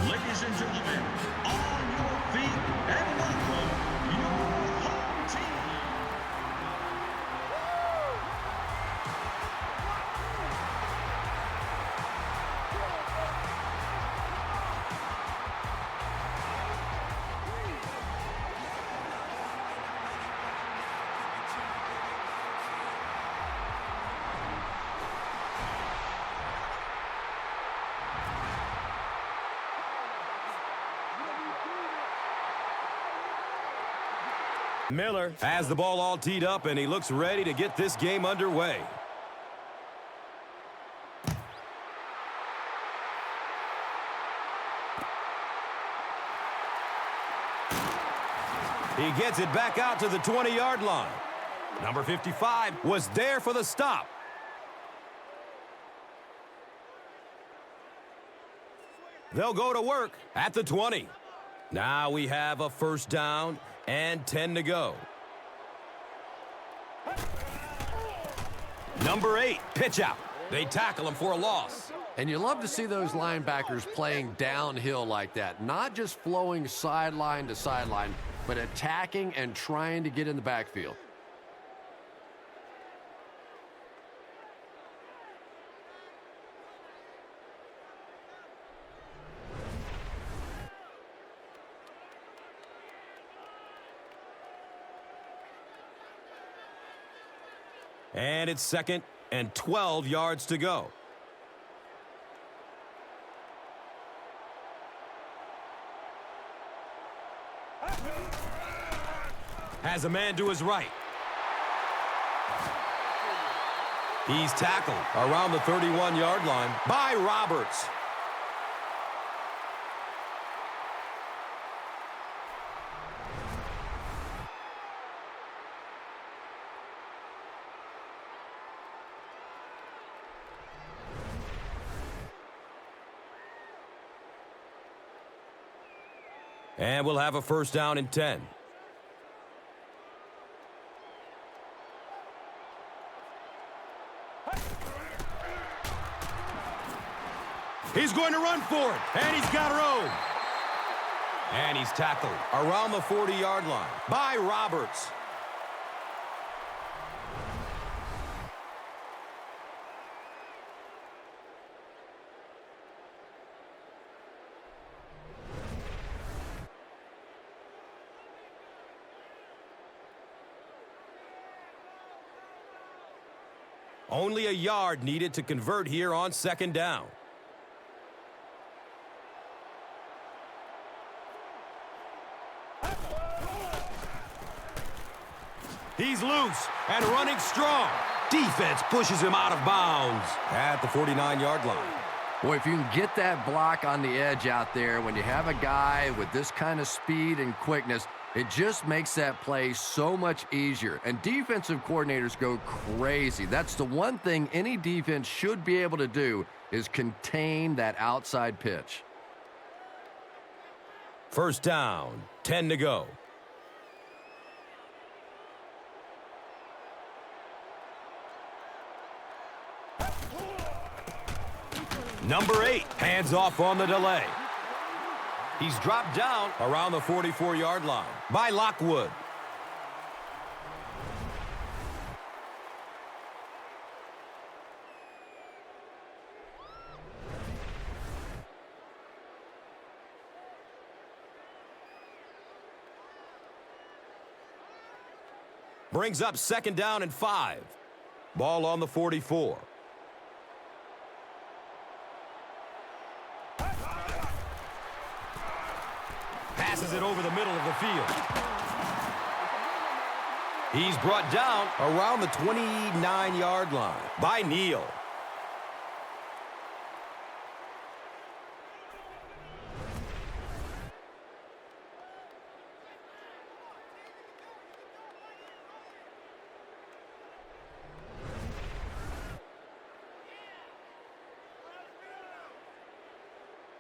Ladies and gentlemen, on your feet and welcome your home team. Miller has the ball all teed up, and he looks ready to get this game underway. He gets it back out to the 20-yard line. Number 55 was there for the stop. They'll go to work at the 20. Now we have a first down and 10 to go. Number 8, pitch out. They tackle him for a loss. And you love to see those linebackers playing downhill like that. Not just flowing sideline to sideline, but attacking and trying to get in the backfield. And it's 2nd and 12 yards to go. Has a man to his right. He's tackled around the 31-yard line by Roberts. And we'll have a first down and 10. He's going to run for it, and he's got room. And he's tackled around the 40-yard line by Roberts. Only a yard needed to convert here on 2nd down. He's loose and running strong. Defense pushes him out of bounds at the 49-yard line. Boy, if you can get that block on the edge out there, when you have a guy with this kind of speed and quickness, it just makes that play so much easier. And defensive coordinators go crazy. That's the one thing any defense should be able to do, is contain that outside pitch. First down, 10 to go. Number 8, hands off on the delay. He's dropped down around the 44-yard line by Lockwood. Brings up 2nd down and 5. Ball on the 44. Passes it over the middle of the field. He's brought down around the 29-yard line by Neal.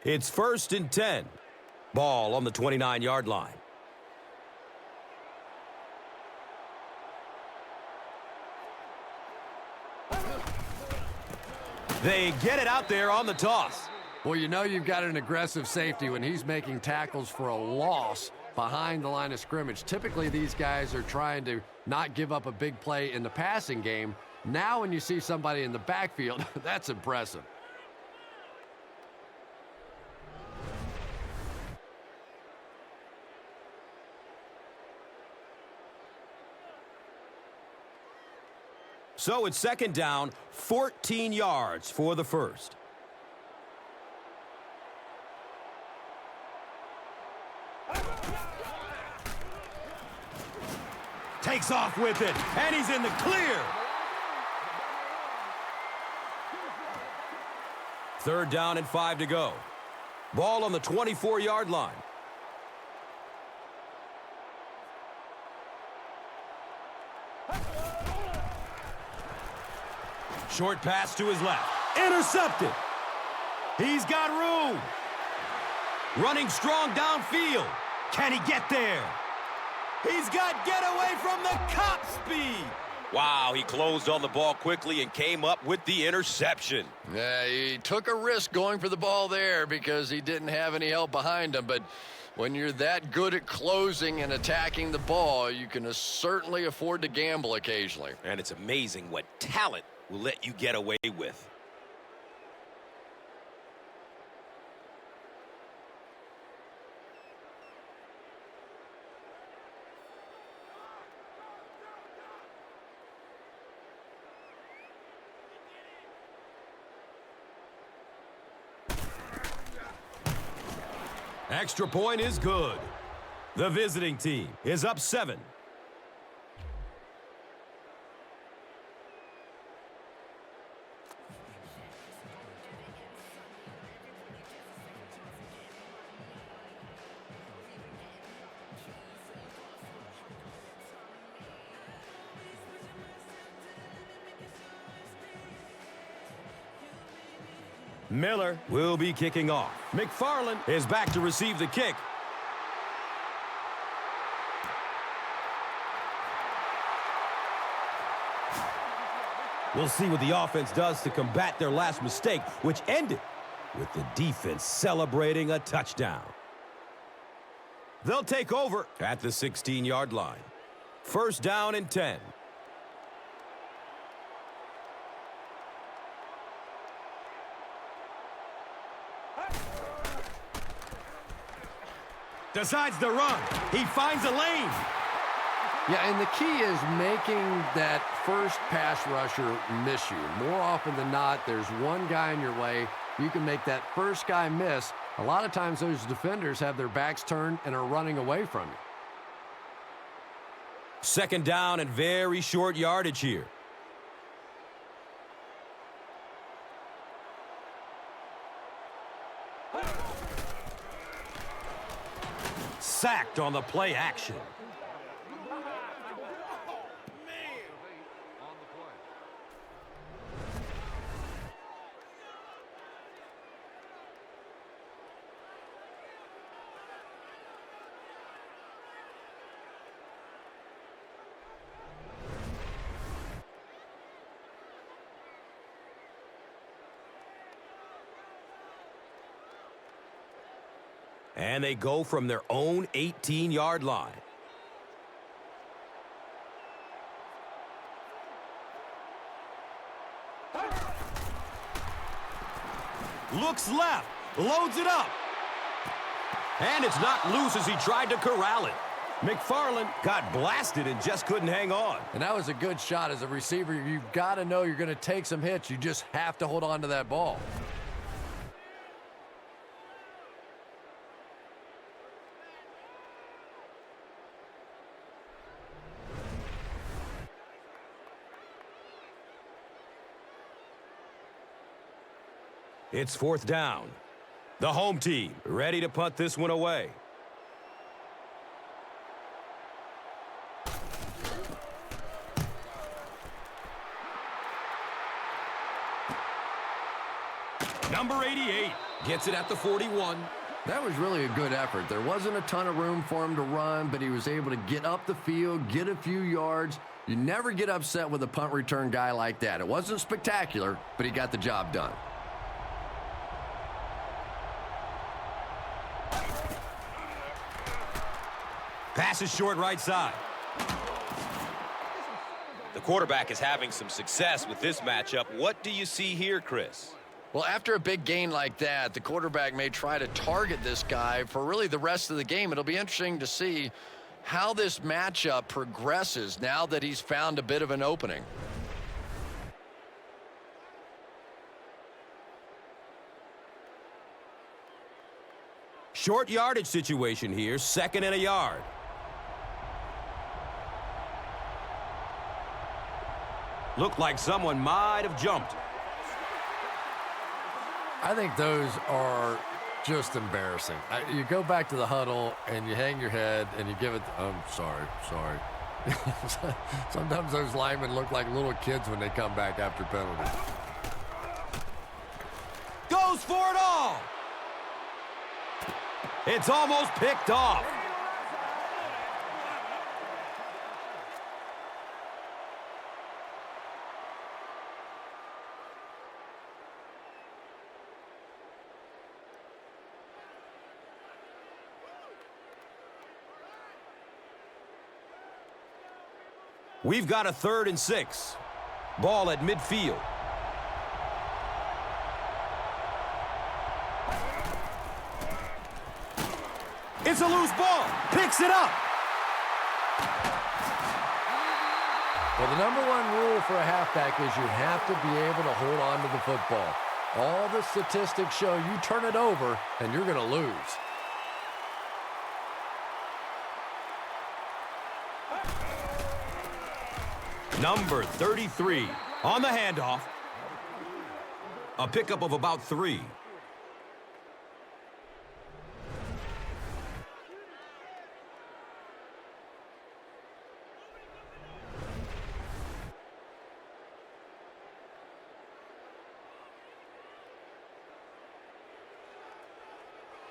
It's 1st and 10. Ball on the 29-yard line. They get it out there on the toss. Well, you know you've got an aggressive safety when he's making tackles for a loss behind the line of scrimmage. Typically, these guys are trying to not give up a big play in the passing game. Now when you see somebody in the backfield, that's impressive. So it's second down, 14 yards for the first. Takes off with it, and he's in the clear. Third down and 5 to go. Ball on the 24-yard line. Short pass to his left. Intercepted. He's got room. Running strong downfield. Can he get there? He's got getaway from the cop speed. Wow, he closed on the ball quickly and came up with the interception. Yeah, he took a risk going for the ball there because he didn't have any help behind him. But when you're that good at closing and attacking the ball, you can certainly afford to gamble occasionally. And it's amazing what talent will let you get away with. Extra point is good. The visiting team is up 7. Miller will be kicking off. McFarland is back to receive the kick. We'll see what the offense does to combat their last mistake, which ended with the defense celebrating a touchdown. They'll take over at the 16-yard line. First down and 10. Decides to run. He finds a lane. Yeah, and the key is making that first pass rusher miss you. More often than not, there's one guy in your way. You can make that first guy miss. A lot of times those defenders have their backs turned and are running away from you. Second down and very short yardage here. Sacked on the play action. And they go from their own 18-yard line. Looks left, loads it up. And it's not loose as he tried to corral it. McFarland got blasted and just couldn't hang on. And that was a good shot. As a receiver, you've got to know you're going to take some hits. You just have to hold on to that ball. It's fourth down. The home team ready to punt this one away. Number 88 gets it at the 41. That was really a good effort. There wasn't a ton of room for him to run, but he was able to get up the field, get a few yards. You never get upset with a punt return guy like that. It wasn't spectacular, but he got the job done. Pass is short right side. The quarterback is having some success with this matchup. What do you see here, Chris? Well, after a big gain like that, the quarterback may try to target this guy for really the rest of the game. It'll be interesting to see how this matchup progresses now that he's found a bit of an opening. Short yardage situation here, 2nd and a yard. Looked like someone might have jumped. I think those are just embarrassing. You go back to the huddle and you hang your head and you give it, sorry. Sometimes those linemen look like little kids when they come back after penalties. Goes for it all. It's almost picked off. We've got a 3rd and 6. Ball at midfield. It's a loose ball. Picks it up. Well, the number one rule for a halfback is you have to be able to hold on to the football. All the statistics show you turn it over and you're going to lose. Number 33 on the handoff. A pickup of about 3.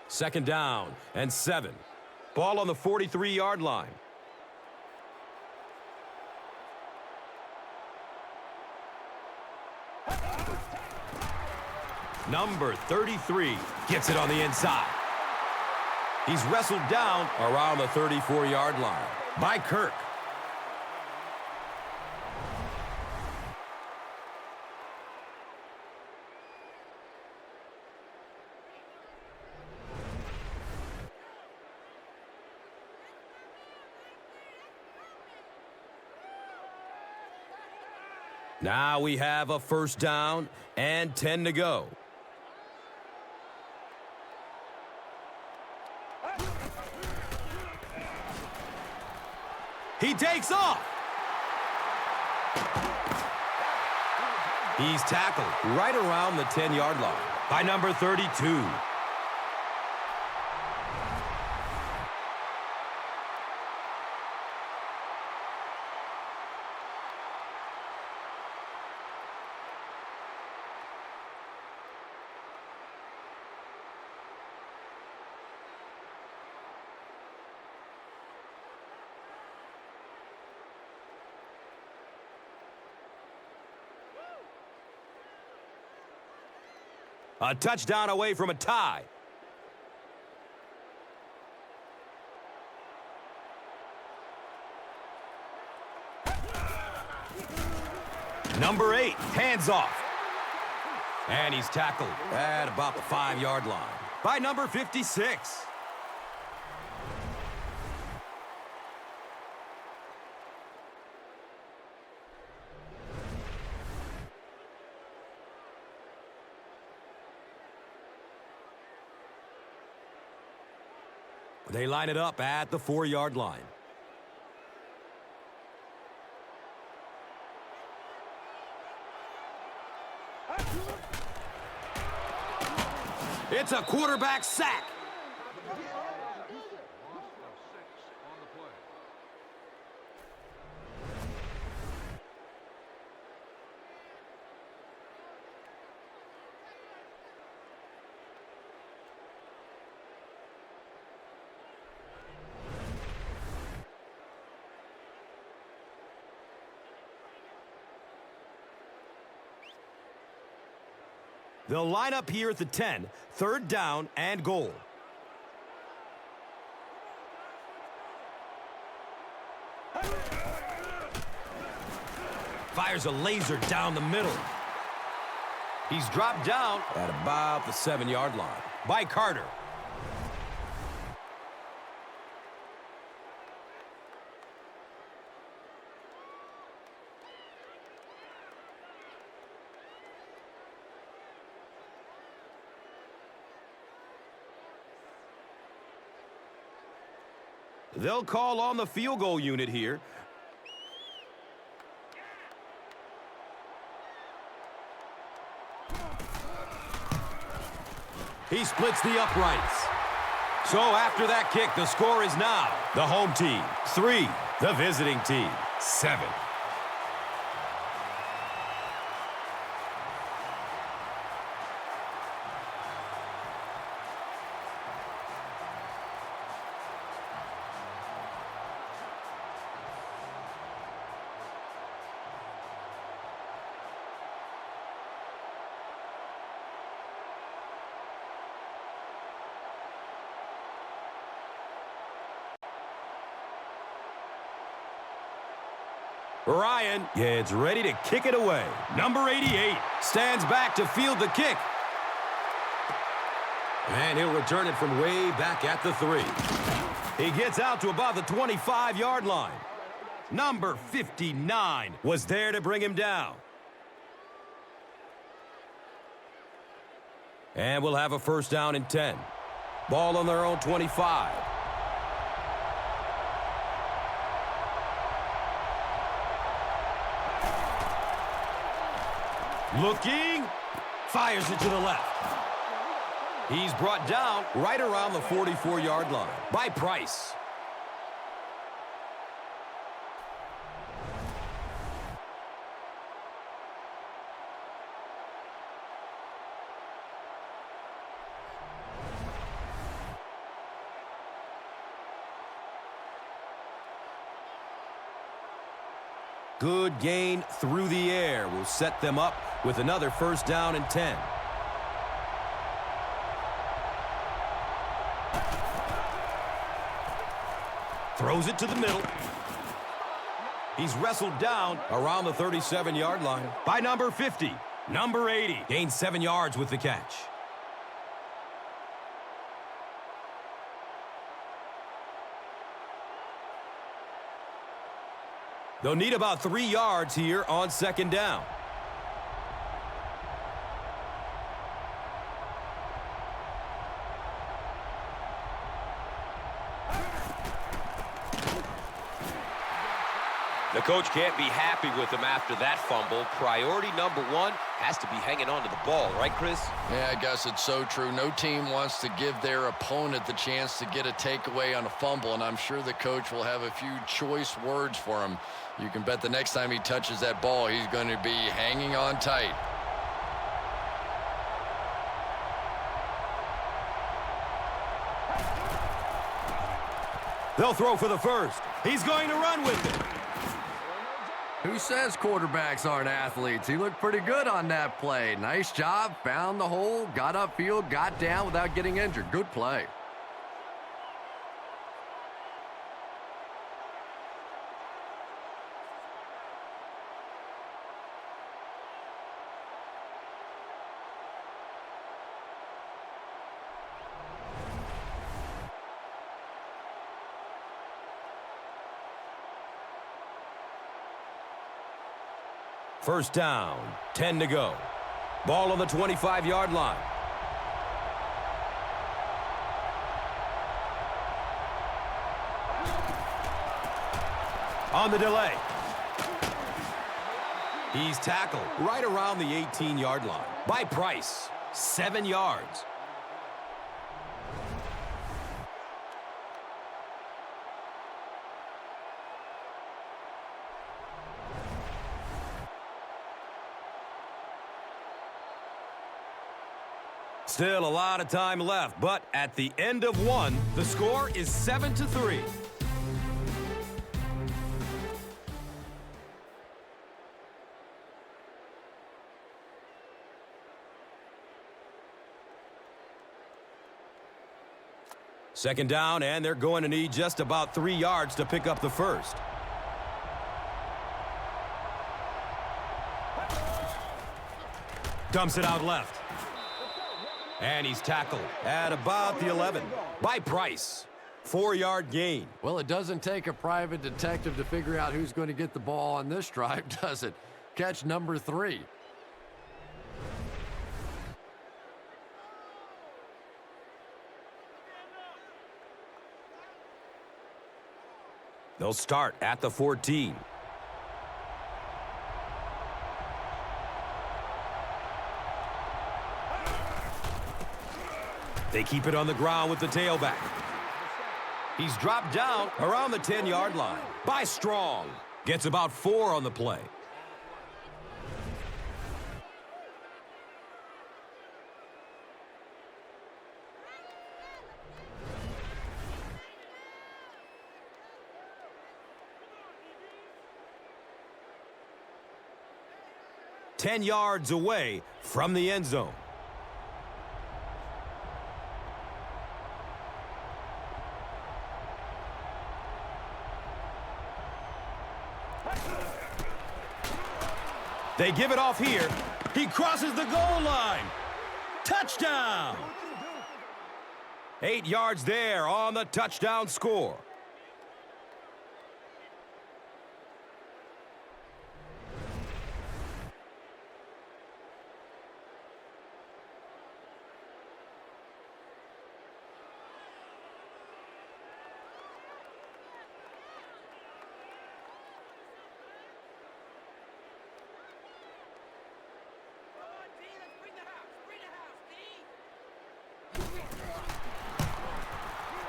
Second down and 7. Ball on the 43-yard line. Number 33 gets it on the inside. He's wrestled down around the 34-yard line by Kirk. Now we have a 1st down and 10 to go. He takes off. He's tackled right around the 10-yard line by number 32. A touchdown away from a tie. Number 8, hands off. And he's tackled at about the 5-yard line by number 56. They line it up at the 4-yard line. It's a quarterback sack. They'll line up here at the 10, 3rd down and goal. Fires a laser down the middle. He's dropped down at about the 7-yard line by Carter. They'll call on the field goal unit here. He splits the uprights. So after that kick, the score is now the home team 3, the visiting team 7. Ryan gets ready to kick it away. Number 88 stands back to field the kick. And he'll return it from way back at the 3. He gets out to about the 25-yard line. Number 59 was there to bring him down. And we'll have a first down and 10. Ball on their own 25. Looking, fires it to the left. He's brought down right around the 44-yard line by Price. Good gain through the air will set them up with another first down and 10. Throws it to the middle. He's wrestled down around the 37-yard line by number 50. Number 80 gains 7 yards with the catch. They'll need about 3 yards here on second down. The coach can't be happy with him after that fumble. Priority number 1 has to be hanging on to the ball, right, Chris? Yeah, I guess it's so true. No team wants to give their opponent the chance to get a takeaway on a fumble, and I'm sure the coach will have a few choice words for him. You can bet the next time he touches that ball, he's going to be hanging on tight. They'll throw for the first. He's going to run with it. Who says quarterbacks aren't athletes? He looked pretty good on that play. Nice job, found the hole, got upfield, got down without getting injured. Good play. First down, 10 to go. Ball on the 25-yard line. On the delay. He's tackled right around the 18-yard line by Price. 7 yards. Still a lot of time left, but at the end of 1, the score is 7-3. Second down, and they're going to need just about 3 yards to pick up the first. Dumps it out left. And he's tackled at about the 11 by Price. 4-yard gain. Well, it doesn't take a private detective to figure out who's going to get the ball on this drive, does it? Catch number 3. They'll start at the 14. They keep it on the ground with the tailback. He's dropped down around the 10-yard line by Strong. Gets about 4 on the play. Ten yards away from the end zone. They give it off here. He crosses the goal line. Touchdown! 8 yards there on the touchdown score.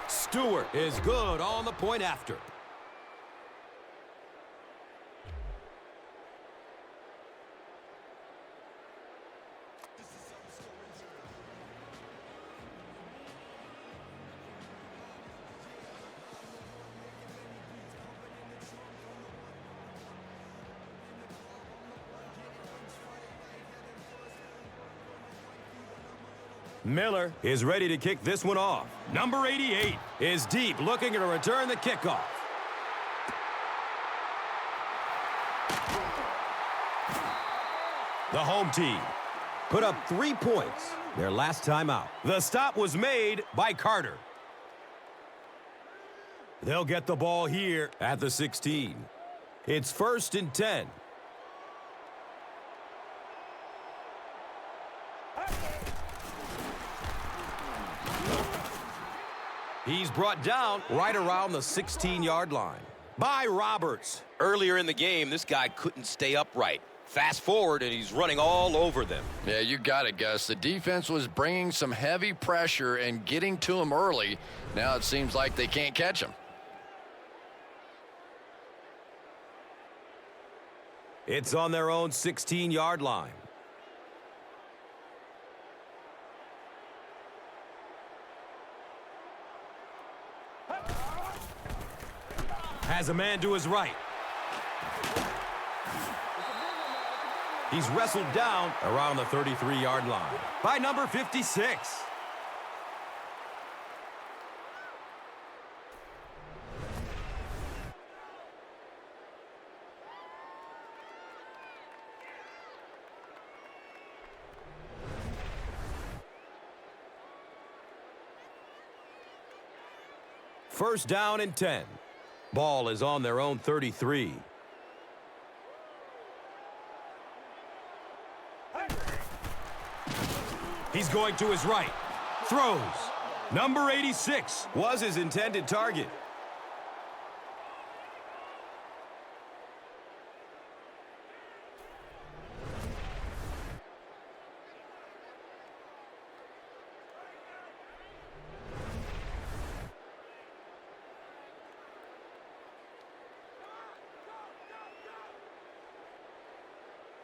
Stewart is good on the point after. Miller is ready to kick this one off. Number 88 is deep, looking to return the kickoff. The home team put up 3 points their last time out. The stop was made by Carter. They'll get the ball here at the 16. It's 1st and 10. He's brought down right around the 16-yard line by Roberts. Earlier in the game, this guy couldn't stay upright. Fast forward, and he's running all over them. Yeah, you got it, Gus. The defense was bringing some heavy pressure and getting to him early. Now it seems like they can't catch him. It's on their own 16-yard line. Has a man to his right. He's wrestled down around the 33-yard line by number 56. First down and 10. Ball is on their own 33. He's going to his right. Throws. Number 86 was his intended target.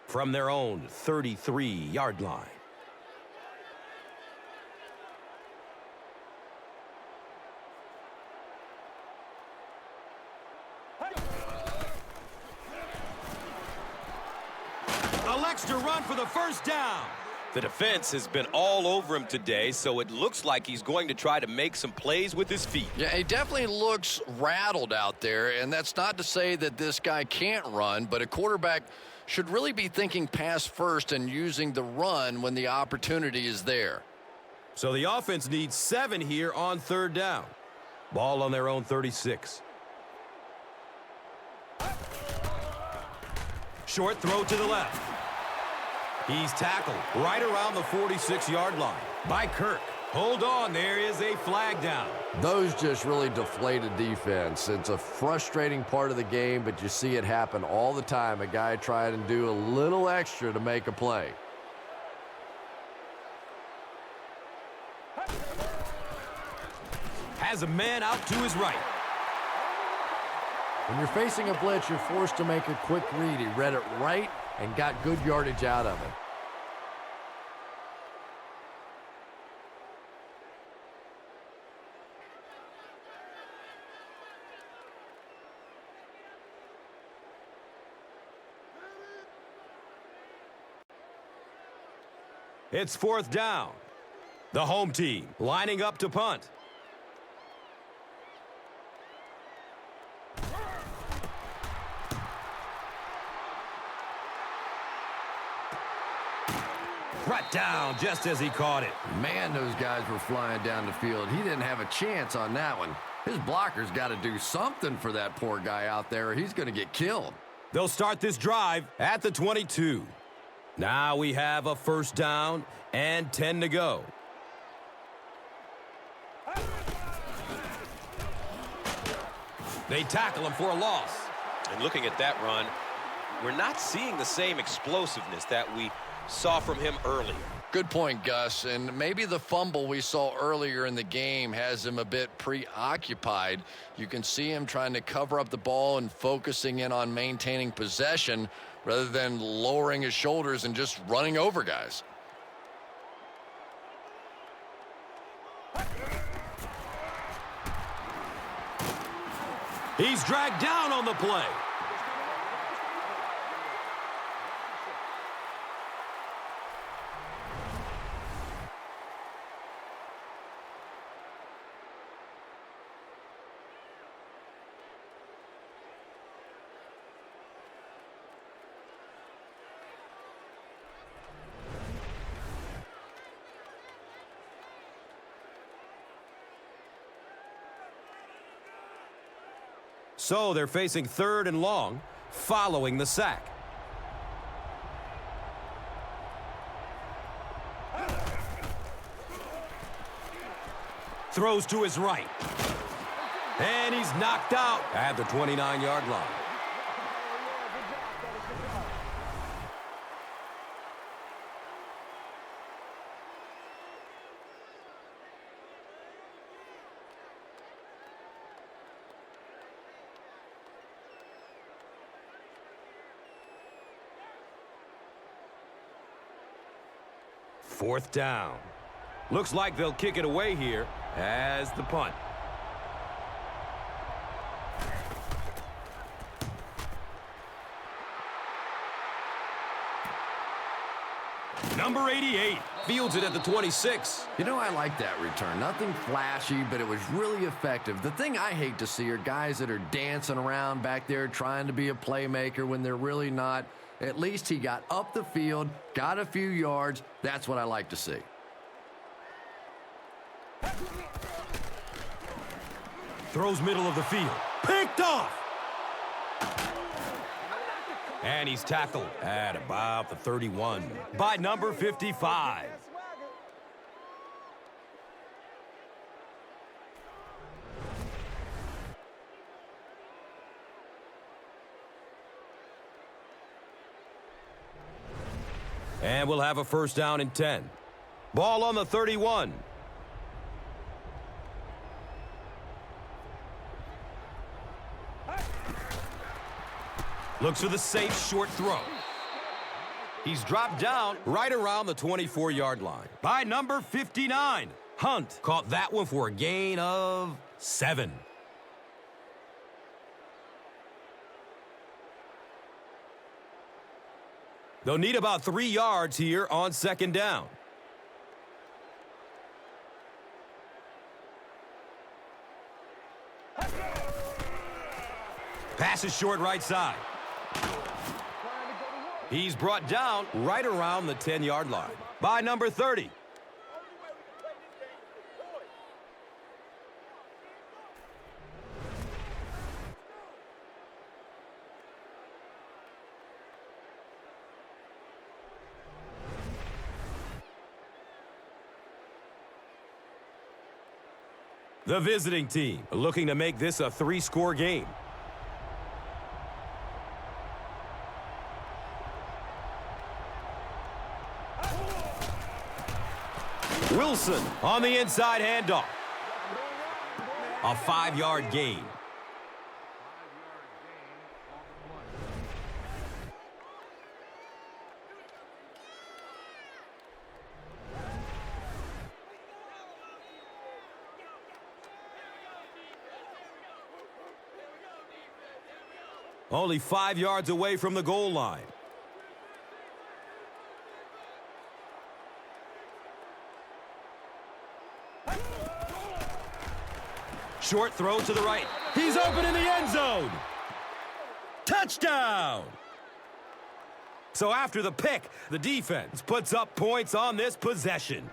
From their own 33-yard line. Elects to run for the first down. The defense has been all over him today, so it looks like he's going to try to make some plays with his feet. Yeah, he definitely looks rattled out there, and that's not to say that this guy can't run, but a quarterback should really be thinking pass first and using the run when the opportunity is there. So the offense needs 7 here on 3rd down. Ball on their own 36. Short throw to the left. He's tackled right around the 46-yard line by Kirk. Hold on, there is a flag down. Those just really deflated defense. It's a frustrating part of the game, but you see it happen all the time. A guy trying to do a little extra to make a play. Has a man out to his right. When you're facing a blitz, you're forced to make a quick read. He read it right and got good yardage out of it. It's 4th down. The home team lining up to punt. Brought down just as he caught it. Man, those guys were flying down the field. He didn't have a chance on that one. His blocker's got to do something for that poor guy out there, or he's going to get killed. They'll start this drive at the 22. Now we have a 1st down and 10 to go. They tackle him for a loss. And looking at that run, we're not seeing the same explosiveness that we saw from him earlier. Good point, Gus. And maybe the fumble we saw earlier in the game has him a bit preoccupied. You can see him trying to cover up the ball and focusing in on maintaining possession rather than lowering his shoulders and just running over guys. He's dragged down on the play. So they're facing 3rd and long following the sack. Throws to his right. And he's knocked out at the 29-yard line. Fourth down. Looks like they'll kick it away here as the punt. Number 88 fields it at the 26. You know, I like that return. Nothing flashy, but it was really effective. The thing I hate to see are guys that are dancing around back there trying to be a playmaker when they're really not. At least he got up the field, got a few yards. That's what I like to see. Throws middle of the field. Picked off. And he's tackled at about the 31 by number 55. And we'll have a first down and 10. Ball on the 31. Looks for the safe short throw. He's dropped down right around the 24-yard line by number 59. Hunt caught that one for a gain of 7. They'll need about 3 yards here on second down. Pass is short right side. He's brought down right around the 10-yard line by number 30. The visiting team looking to make this a 3-score game. Wilson on the inside handoff. A 5-yard gain. Only 5 yards away from the goal line. Short throw to the right. He's open in the end zone. Touchdown! So after the pick, the defense puts up points on this possession.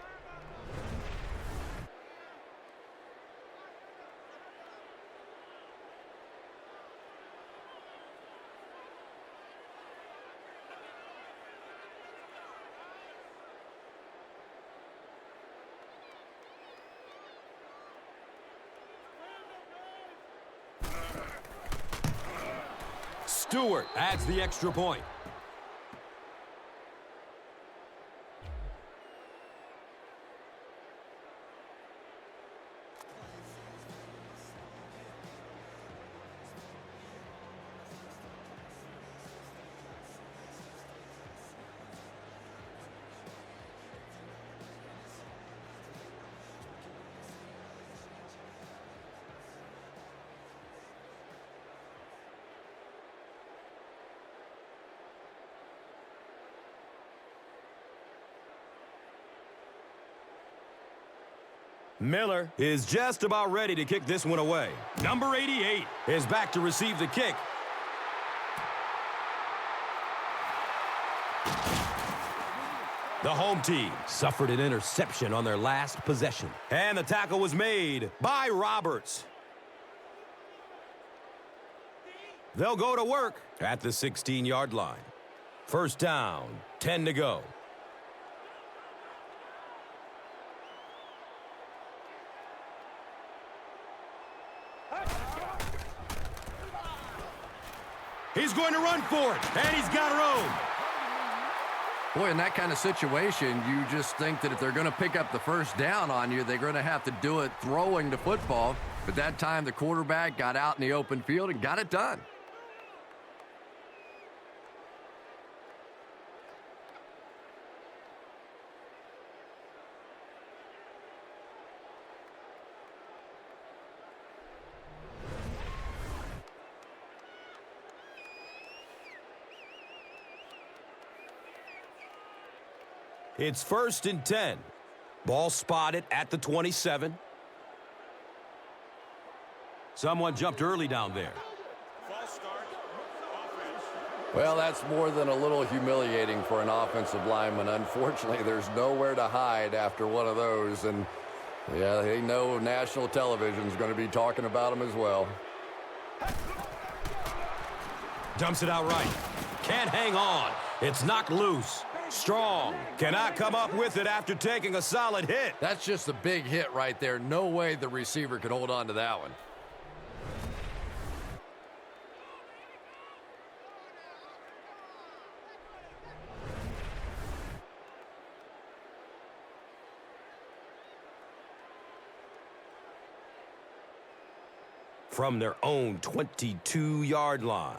Stewart adds the extra point. Miller is just about ready to kick this one away. Number 88 is back to receive the kick. The home team suffered an interception on their last possession. And the tackle was made by Roberts. They'll go to work at the 16-yard line. First down, 10 to go. He's going to run for it, and he's got room. Boy, in that kind of situation, you just think that if they're going to pick up the first down on you, they're going to have to do it throwing the football. But that time, the quarterback got out in the open field and got it done. It's 1st and 10. Ball spotted at the 27. Someone jumped early down there. Well, that's more than a little humiliating for an offensive lineman. Unfortunately, there's nowhere to hide after one of those. And, yeah, they know national television is going to be talking about them as well. Dumps it out right. Can't hang on. It's knocked loose. Strong cannot come up with it after taking a solid hit. That's just a big hit right there. No way the receiver could hold on to that one. From their own 22-yard line.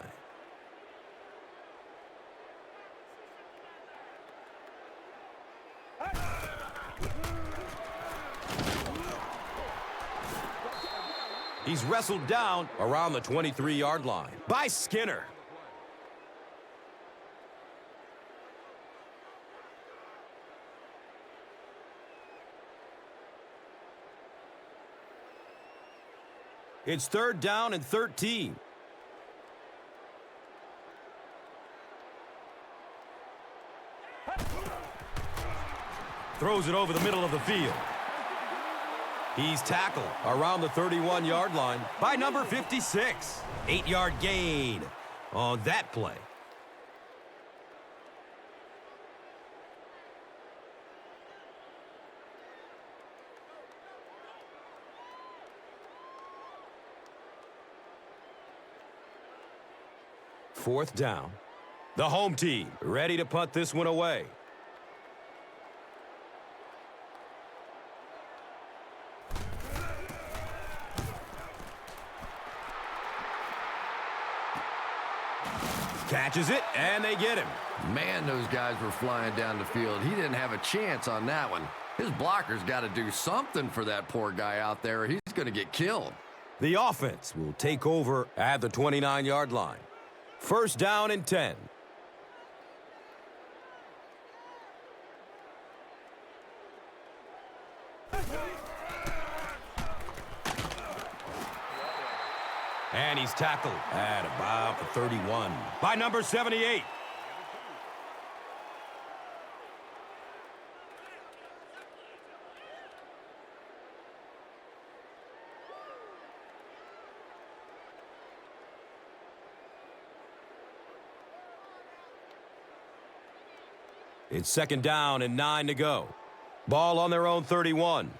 He's wrestled down around the 23-yard line by Skinner. It's 3rd down and 13. throws it over the middle of the field. He's tackled around the 31-yard line by number 56. 8-yard gain on that play. Fourth down. The home team ready to punt this one away. Catches it, and they get him. Man, those guys were flying down the field. He didn't have a chance on that one. His blocker's got to do something for that poor guy out there. He's going to get killed. The offense will take over at the 29-yard line. First down and 10. And he's tackled at about the 31 by number 78. It's second down and 9 to go. Ball on their own 31.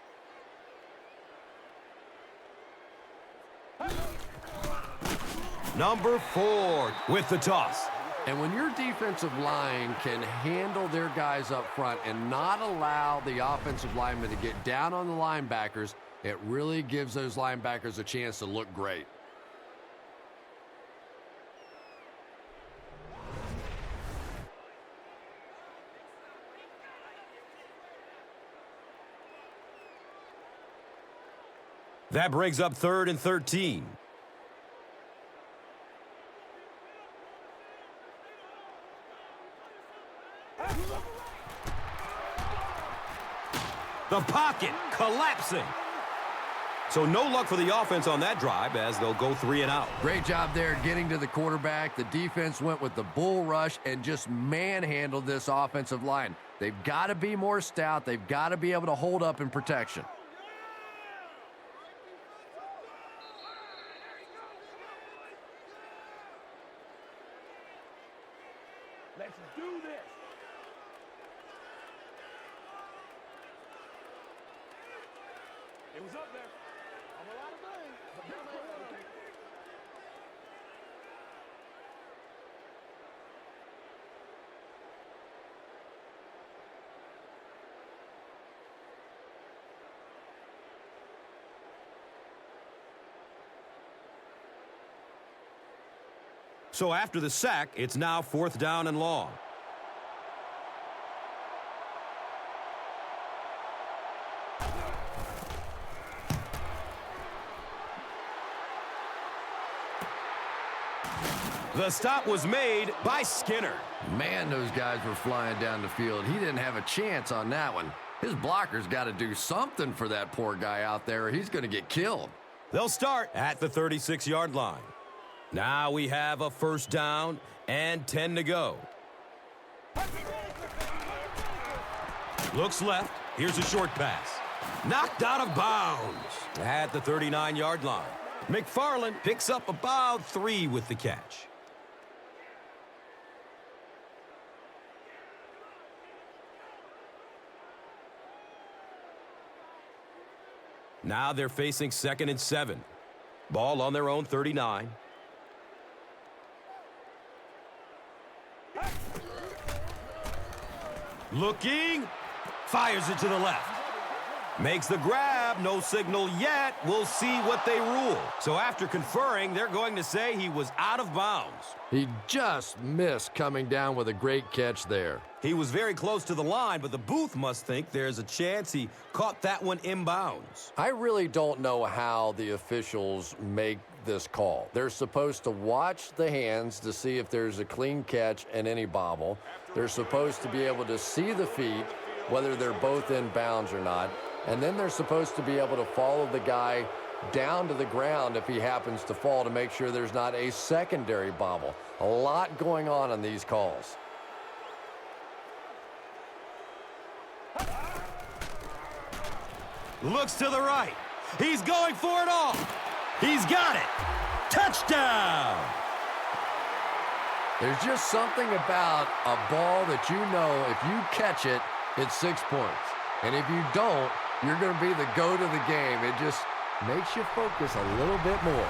Number 4 with the toss. And when your defensive line can handle their guys up front and not allow the offensive linemen to get down on the linebackers, it really gives those linebackers a chance to look great. That brings up 3rd and 13. The pocket collapsing. So no luck for the offense on that drive as they'll go 3 and out. Great job there getting to the quarterback. The defense went with the bull rush and just manhandled this offensive line. They've got to be more stout. They've got to be able to hold up in protection. Let's do this. It was up there. I'm a lot of things, but they're not working. So after the sack, it's now 4th down and long. The stop was made by Skinner. Man, those guys were flying down the field. He didn't have a chance on that one. His blocker's got to do something for that poor guy out there, or he's going to get killed. They'll start at the 36-yard line. Now we have a first down and 10 to go. Looks left. Here's a short pass. Knocked out of bounds at the 39-yard line. McFarland picks up about 3 with the catch. Now they're facing 2nd and 7. Ball on their own 39. Looking, fires it to the left. Makes the grab, no signal yet. We'll see what they rule. So after conferring, they're going to say he was out of bounds. He just missed coming down with a great catch there. He was very close to the line, but the booth must think there's a chance he caught that one inbounds. I really don't know how the officials make this call. They're supposed to watch the hands to see if there's a clean catch and any bobble. They're supposed to be able to see the feet, whether they're both in bounds or not. And then they're supposed to be able to follow the guy down to the ground if he happens to fall to make sure there's not a secondary bobble. A lot going on these calls. Looks to the right. He's going for it all. He's got it. Touchdown! There's just something about a ball that you know if you catch it, it's 6 points. And if you don't, you're going to be the goat of the game. It just makes you focus a little bit more.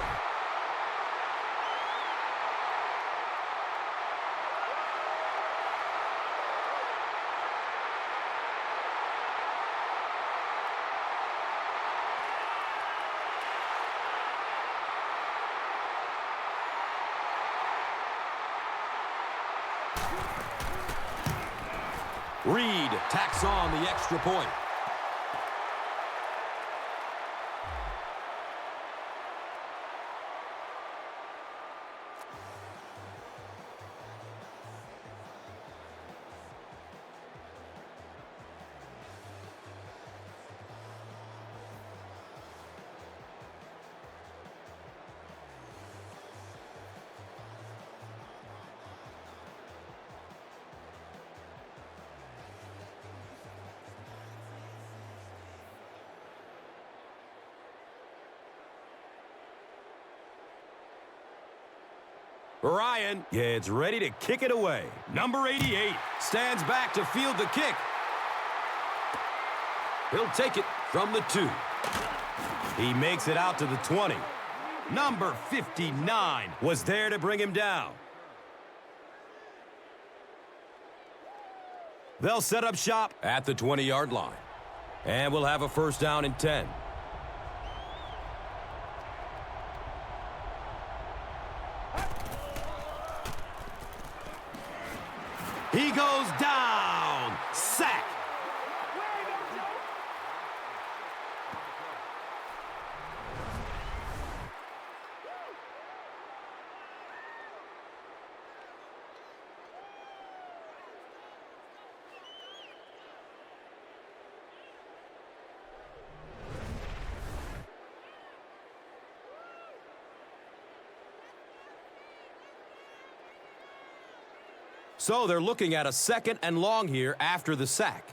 Reed tacks on the extra point. Ryan gets ready to kick it away. Number 88 stands back to field the kick. He'll take it from the 2. He makes it out to the 20. Number 59 was there to bring him down. They'll set up shop at the 20-yard line. And we'll have a first down and 10. He goes down. Sack. So they're looking at a 2nd and long here after the sack.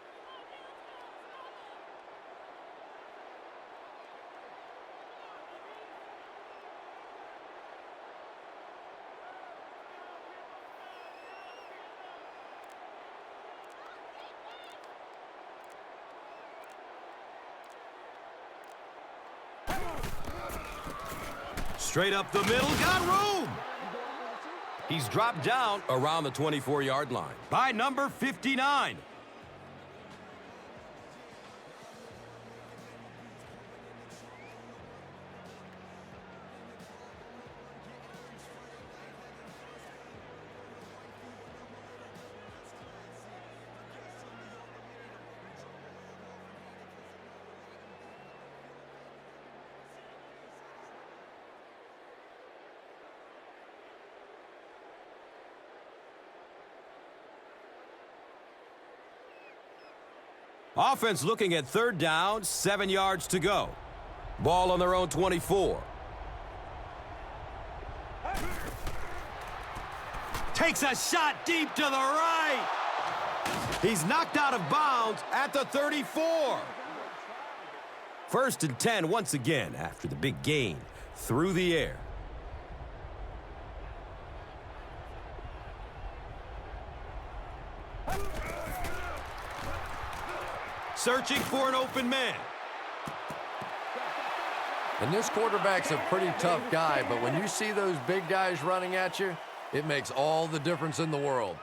Straight up the middle, got room! He's dropped down around the 24-yard line by number 59. Offense looking at 3rd down, 7 yards to go. Ball on their own 24. Takes a shot deep to the right. He's knocked out of bounds at the 34. 1st and 10 once again after the big gain through the air. Searching for an open man. And this quarterback's a pretty tough guy, but when you see those big guys running at you, it makes all the difference in the world.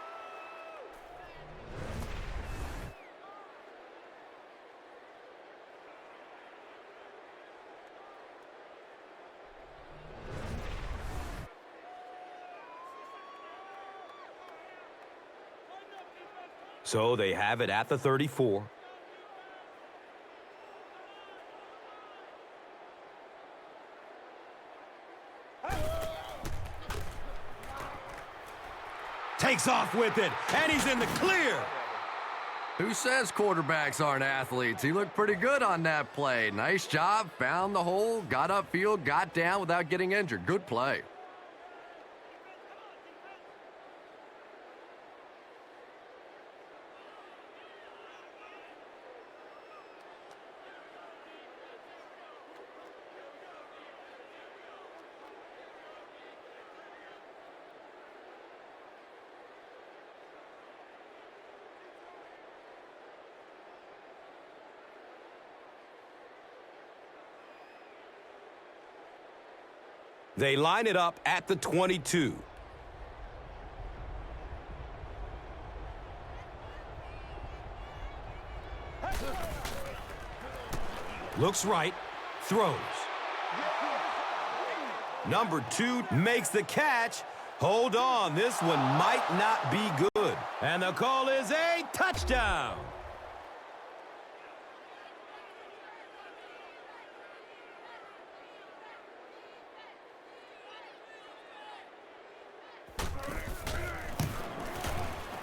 So they have it at the 34. Takes off with it, and he's in the clear. Who says quarterbacks aren't athletes? He looked pretty good on that play. Nice job, found the hole, got upfield, got down without getting injured. Good play. They line it up at the 22. Looks right, throws. Number 2 makes the catch. Hold on, this one might not be good. And the call is a touchdown.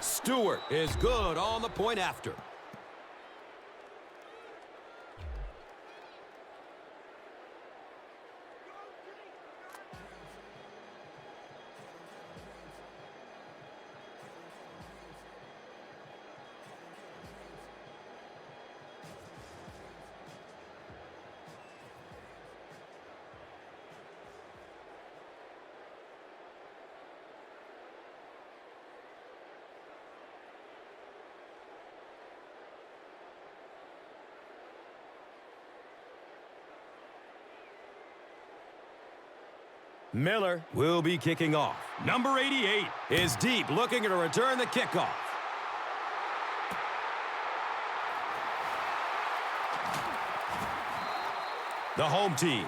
Stewart is good on the point after. Miller will be kicking off. Number 88 is deep, looking to return the kickoff. The home team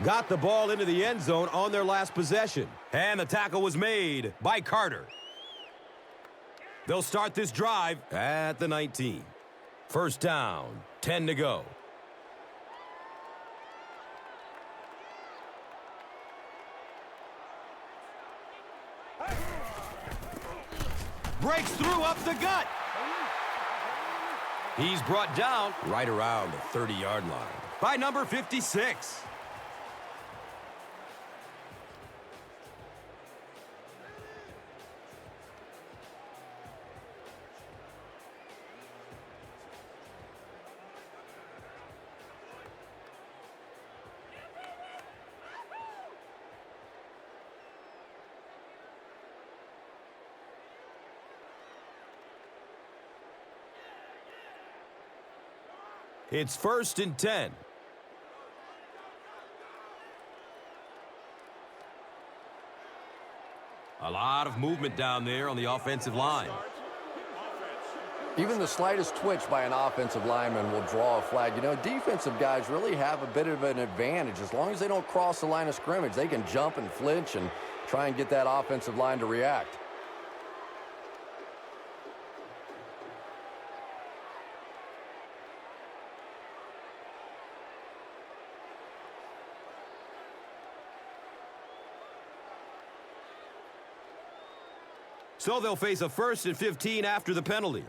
got the ball into the end zone on their last possession. And the tackle was made by Carter. They'll start this drive at the 19. First down, 10 to go. Breaks through up the gut. He's brought down right around the 30-yard line by number 56. It's 1st and 10. A lot of movement down there on the offensive line. Even the slightest twitch by an offensive lineman will draw a flag. You know, defensive guys really have a bit of an advantage. As long as they don't cross the line of scrimmage, they can jump and flinch and try and get that offensive line to react. So they'll face a 1st and 15 after the penalty.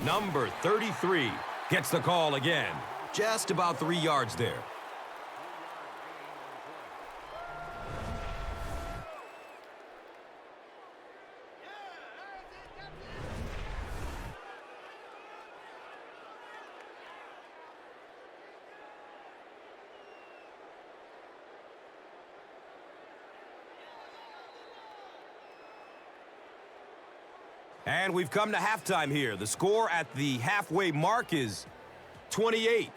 Number 33 gets the call again. Just about 3 yards there. And we've come to halftime here. The score at the halfway mark is 28-10.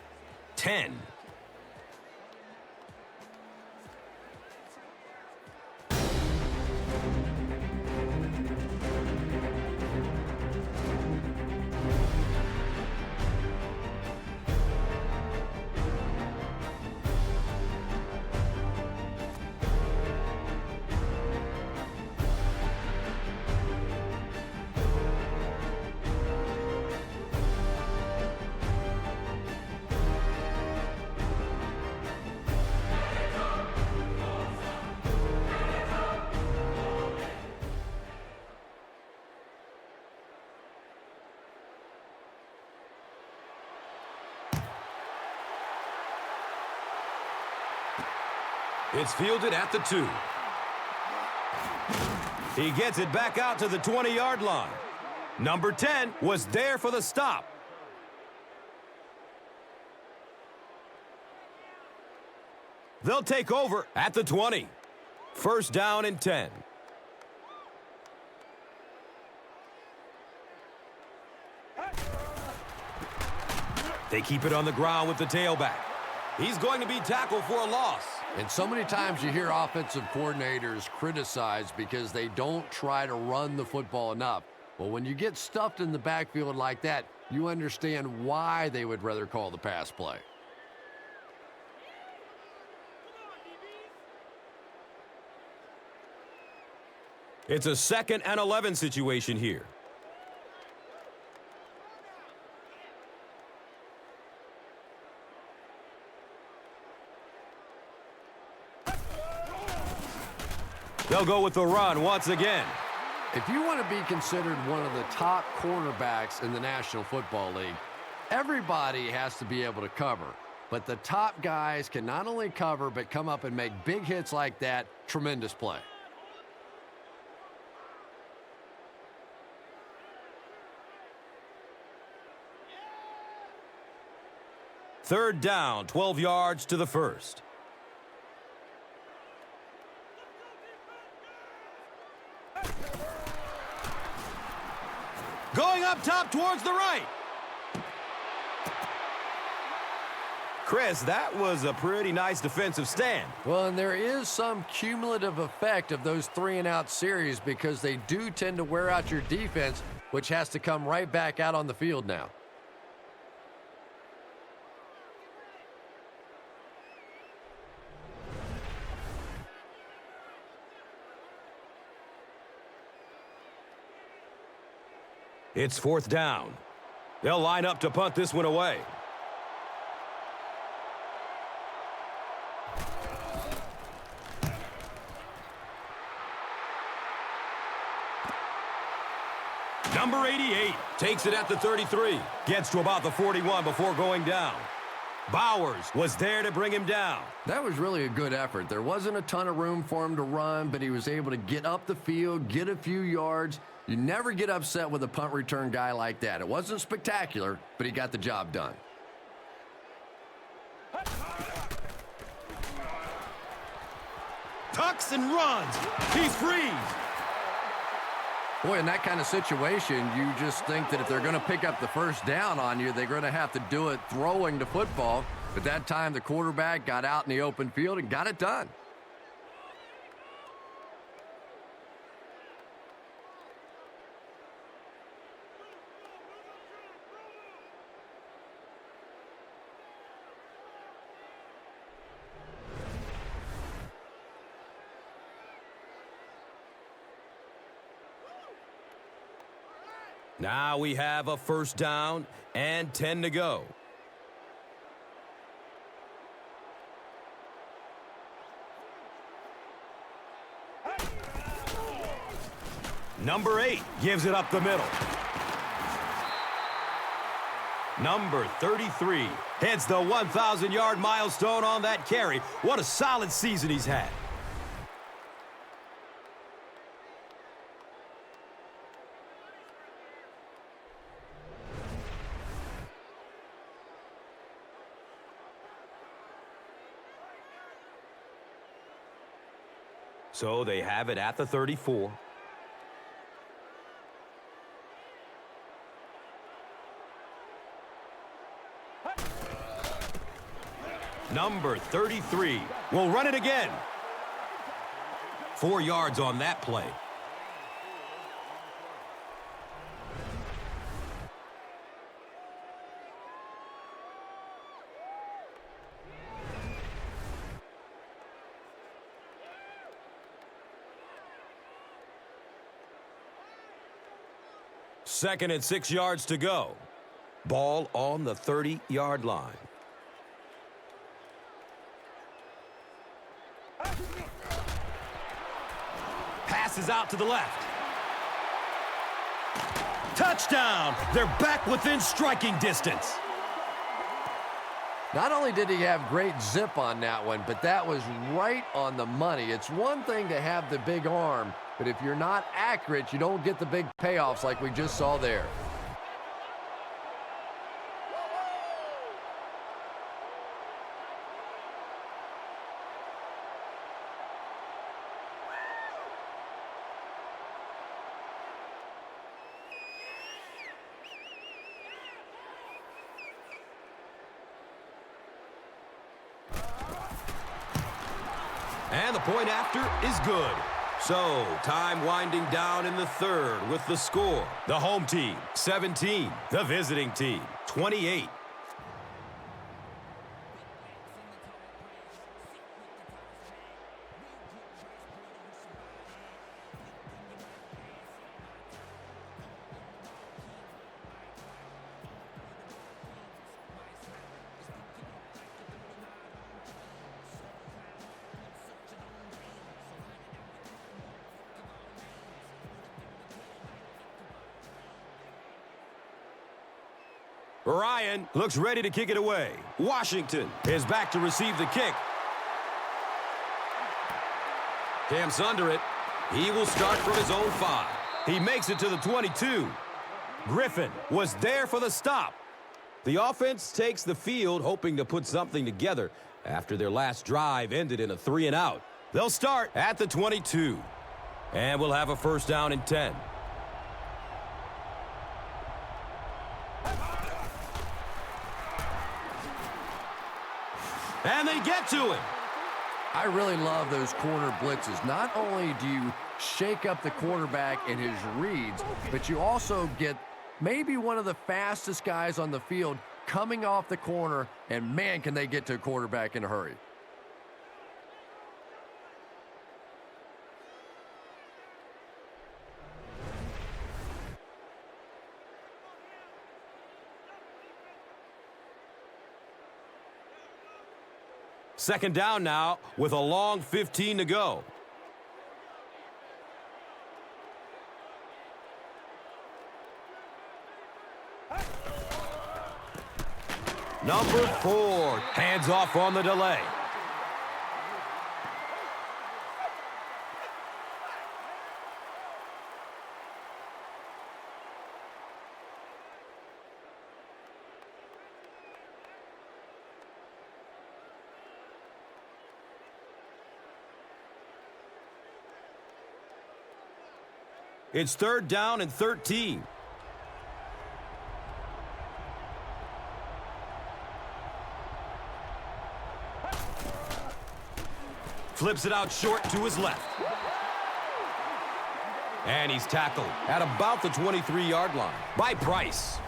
It's fielded at the 2. He gets it back out to the 20-yard line. Number 10 was there for the stop. They'll take over at the 20. First down and 10. They keep it on the ground with the tailback. He's going to be tackled for a loss. And so many times you hear offensive coordinators criticized because they don't try to run the football enough. Well, when you get stuffed in the backfield like that, you understand why they would rather call the pass play. It's a 2nd and 11 situation here. They'll go with the run once again. If you want to be considered one of the top cornerbacks in the National Football League, everybody has to be able to cover. But the top guys can not only cover, but come up and make big hits like that. Tremendous play. Third down, 12 yards to the first. Going up top towards the right. Chris, that was a pretty nice defensive stand. Well, and there is some cumulative effect of those 3-and-out series because they do tend to wear out your defense, which has to come right back out on the field now. It's 4th down. They'll line up to punt this one away. Number 88 takes it at the 33. Gets to about the 41 before going down. Bowers was there to bring him down. That was really a good effort. There wasn't a ton of room for him to run, but he was able to get up the field, get a few yards. You never get upset with a punt return guy like that. It wasn't spectacular, but he got the job done. Tucks and runs. He's free. Boy, in that kind of situation, you just think that if they're going to pick up the first down on you, they're going to have to do it throwing the football. But that time, the quarterback got out in the open field and got it done. Now we have a first down and 10 to go. Number 8 gives it up the middle. Number 33 hits the 1,000-yard milestone on that carry. What a solid season he's had. So they have it at the 34. Number 33 will run it again. 4 yards on that play. Second and 6 yards to go. Ball on the 30-yard line. Passes out to the left. Touchdown! They're back within striking distance. Not only did he have great zip on that one, but that was right on the money. It's one thing to have the big arm, but if you're not accurate, you don't get the big payoffs like we just saw there. And the point after is good. So, time winding down in the third with the score. The home team, 17. The visiting team, 28. Ryan looks ready to kick it away. Washington is back to receive the kick. Camps under it. He will start from his own 5. He makes it to the 22. Griffin was there for the stop. The offense takes the field, hoping to put something together after their last drive ended in a 3-and-out. They'll start at the 22. And we'll have a first down and 10. And they get to him. I really love those corner blitzes. Not only do you shake up the quarterback in his reads, but you also get maybe one of the fastest guys on the field coming off the corner, and man, can they get to a quarterback in a hurry. Second down now with a long 15 to go. Number 4, hands off on the delay. It's third down and 13. Flips it out short to his left. And he's tackled at about the 23-yard line by Price.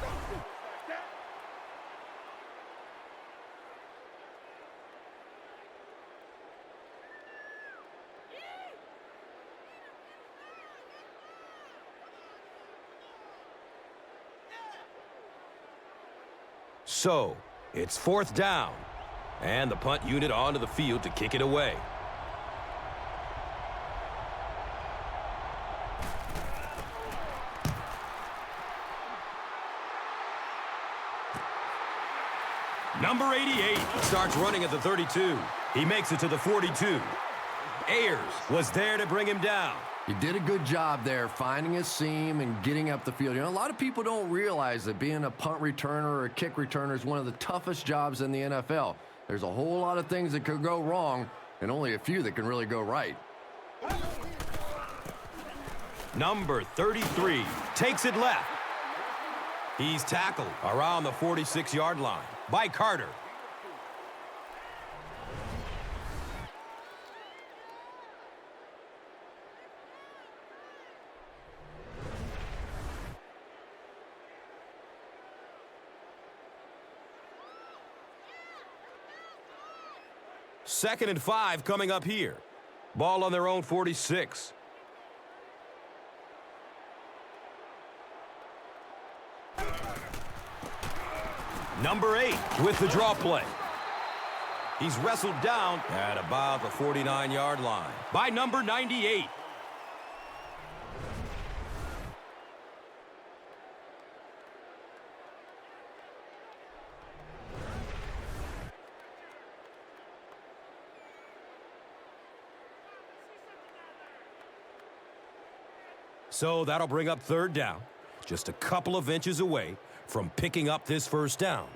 So, it's fourth down, and the punt unit onto the field to kick it away. Number 88 starts running at the 32. He makes it to the 42. Ayers was there to bring him down. He did a good job there finding a seam and getting up the field. You know, a lot of people don't realize that being a punt returner or a kick returner is one of the toughest jobs in the NFL. There's a whole lot of things that could go wrong and only a few that can really go right. Number 33 takes it left. He's tackled around the 46-yard line by Carter. Second and 5 coming up here. Ball on their own 46. Number 8 with the draw play. He's wrestled down at about the 49-yard line by number 98. So that'll bring up third down, just a couple of inches away from picking up this first down.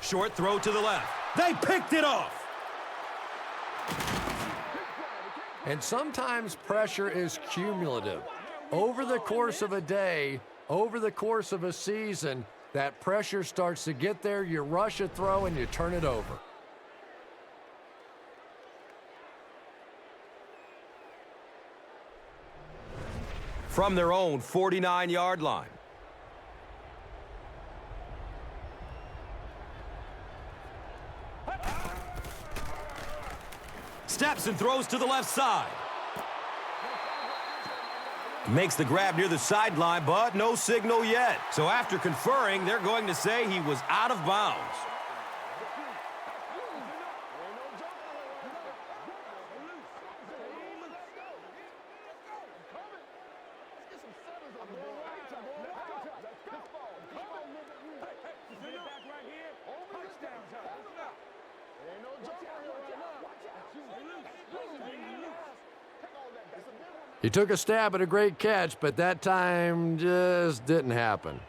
Short throw to the left. They picked it off. And sometimes pressure is cumulative. Over the course of a day, over the course of a season, That pressure starts to get there, you rush a throw, and you turn it over. From their own 49-yard line. Steps and throws to the left side. Makes the grab near the sideline, but no signal yet. So after conferring, they're going to say he was out of bounds. He took a stab at a great catch, but that time just didn't happen.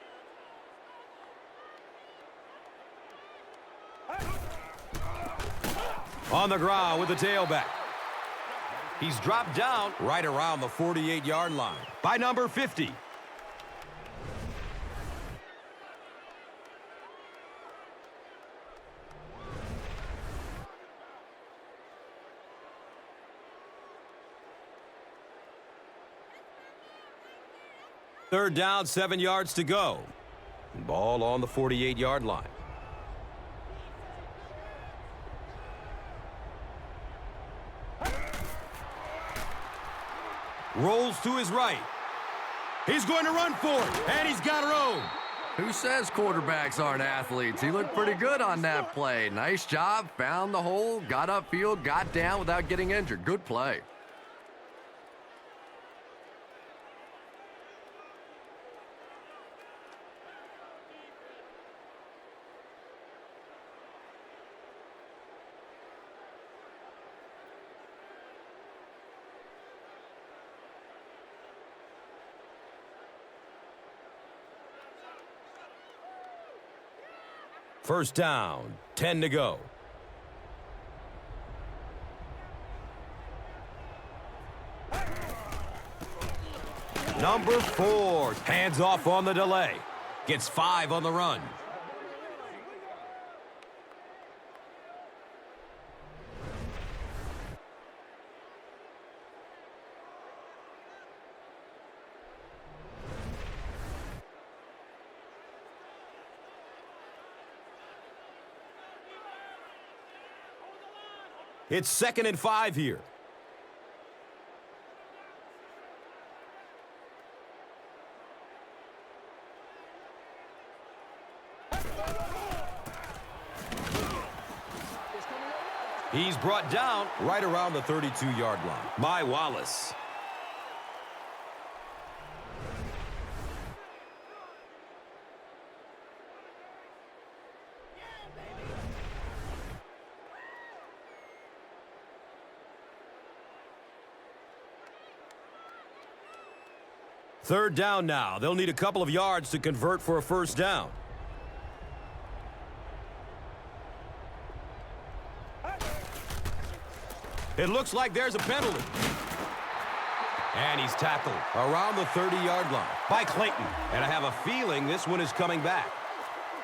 On the ground with the tailback. He's dropped down right around the 48-yard line by number 50. Third down, 7 yards to go. Ball on the 48-yard line. Rolls to his right. He's going to run for it, and he's got room. Who says quarterbacks aren't athletes? He looked pretty good on that play. Nice job, found the hole, got upfield, got down without getting injured. Good play. First down, 10 to go. Number 4, hands off on the delay. Gets 5 on the run. It's 2nd and 5 here. He's brought down right around the 32-yard line by Wallace. Third down now. They'll need a couple of yards to convert for a first down. It looks like there's a penalty. And he's tackled around the 30-yard line by Clayton. And I have a feeling this one is coming back.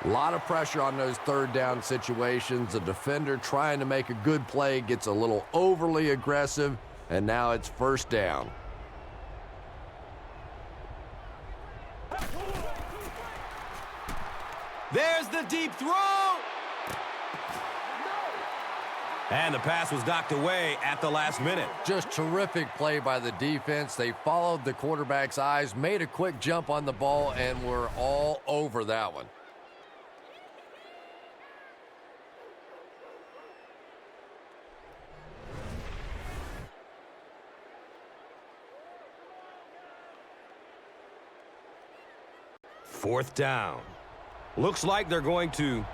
A lot of pressure on those third down situations. The defender trying to make a good play gets a little overly aggressive, and now it's first down. There's the deep throw. And the pass was knocked away at the last minute. Just terrific play by the defense. They followed the quarterback's eyes, made a quick jump on the ball, and were all over that one. Fourth down. Looks like they're going to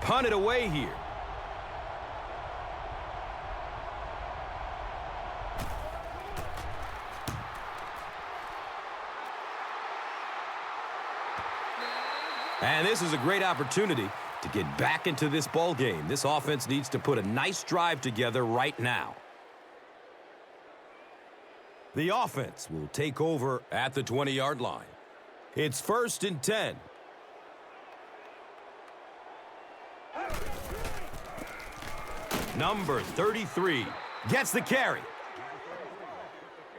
punt it away here. And this is a great opportunity to get back into this ball game. This offense needs to put a nice drive together right now. The offense will take over at the 20-yard line. It's 1st and 10. Number 33 gets the carry.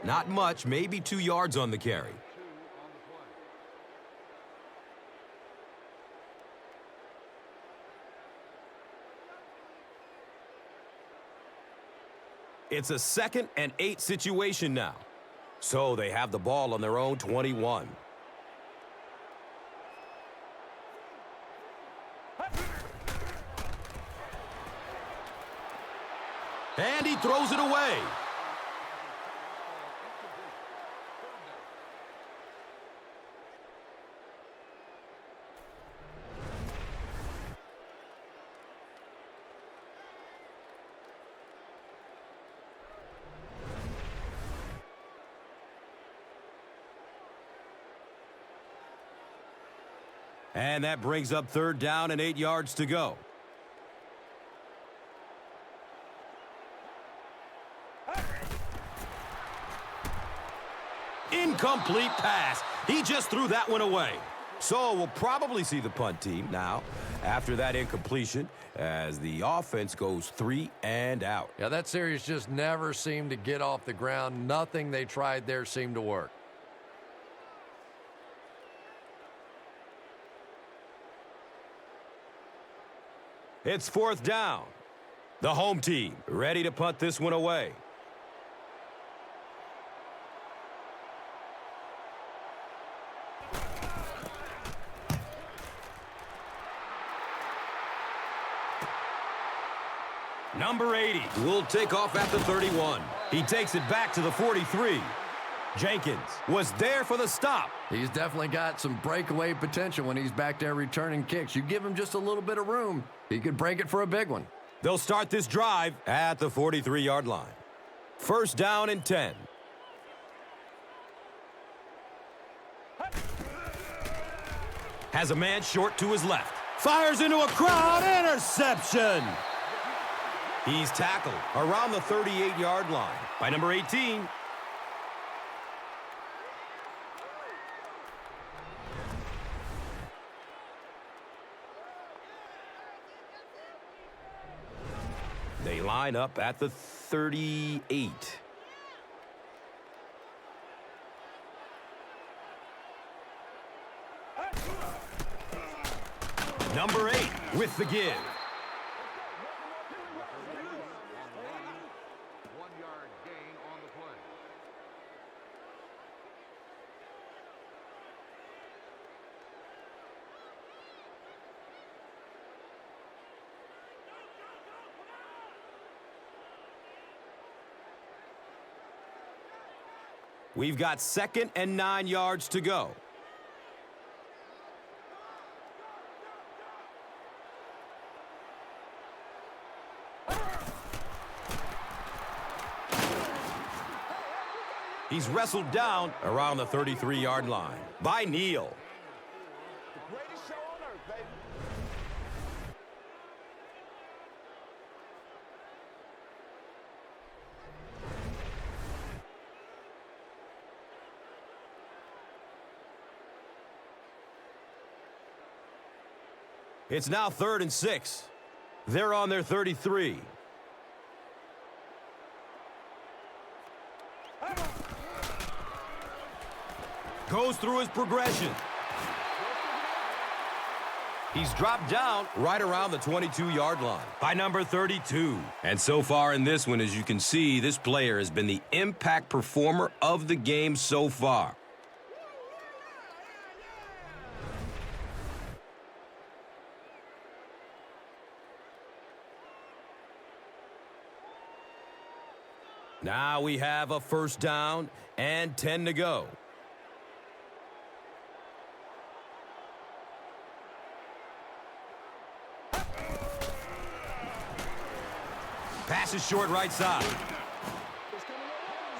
Not much, maybe 2 yards on the carry. It's a 2nd and 8 situation now. So they have the ball on their own 21. And he throws it away. And that brings up 3rd down and 8 yards to go. Incomplete pass. He just threw that one away. So we'll probably see the punt team now after that incompletion as the offense goes 3 and out. Yeah, that series just never seemed to get off the ground. Nothing they tried there seemed to work. It's 4th down. The home team ready to punt this one away. Number 80 will take off at the 31. He takes it back to the 43. Jenkins was there for the stop. He's definitely got some breakaway potential when he's back there returning kicks. You give him just a little bit of room, he could break it for a big one. They'll start this drive at the 43-yard line. 1st down and 10. Has a man short to his left. Fires into a crowd. Interception. He's tackled around the 38-yard line by number 18. They line up at the 38. Number 8 with the give. We've got 2nd and 9 yards to go. He's wrestled down around the 33-yard line by Neal. It's now 3rd and 6. They're on their 33. Goes through his progression. He's dropped down right around the 22-yard line by number 32. And so far in this one, as you can see, this player has been the impact performer of the game so far. Now we have a 1st down and 10 to go. Pass is short right side.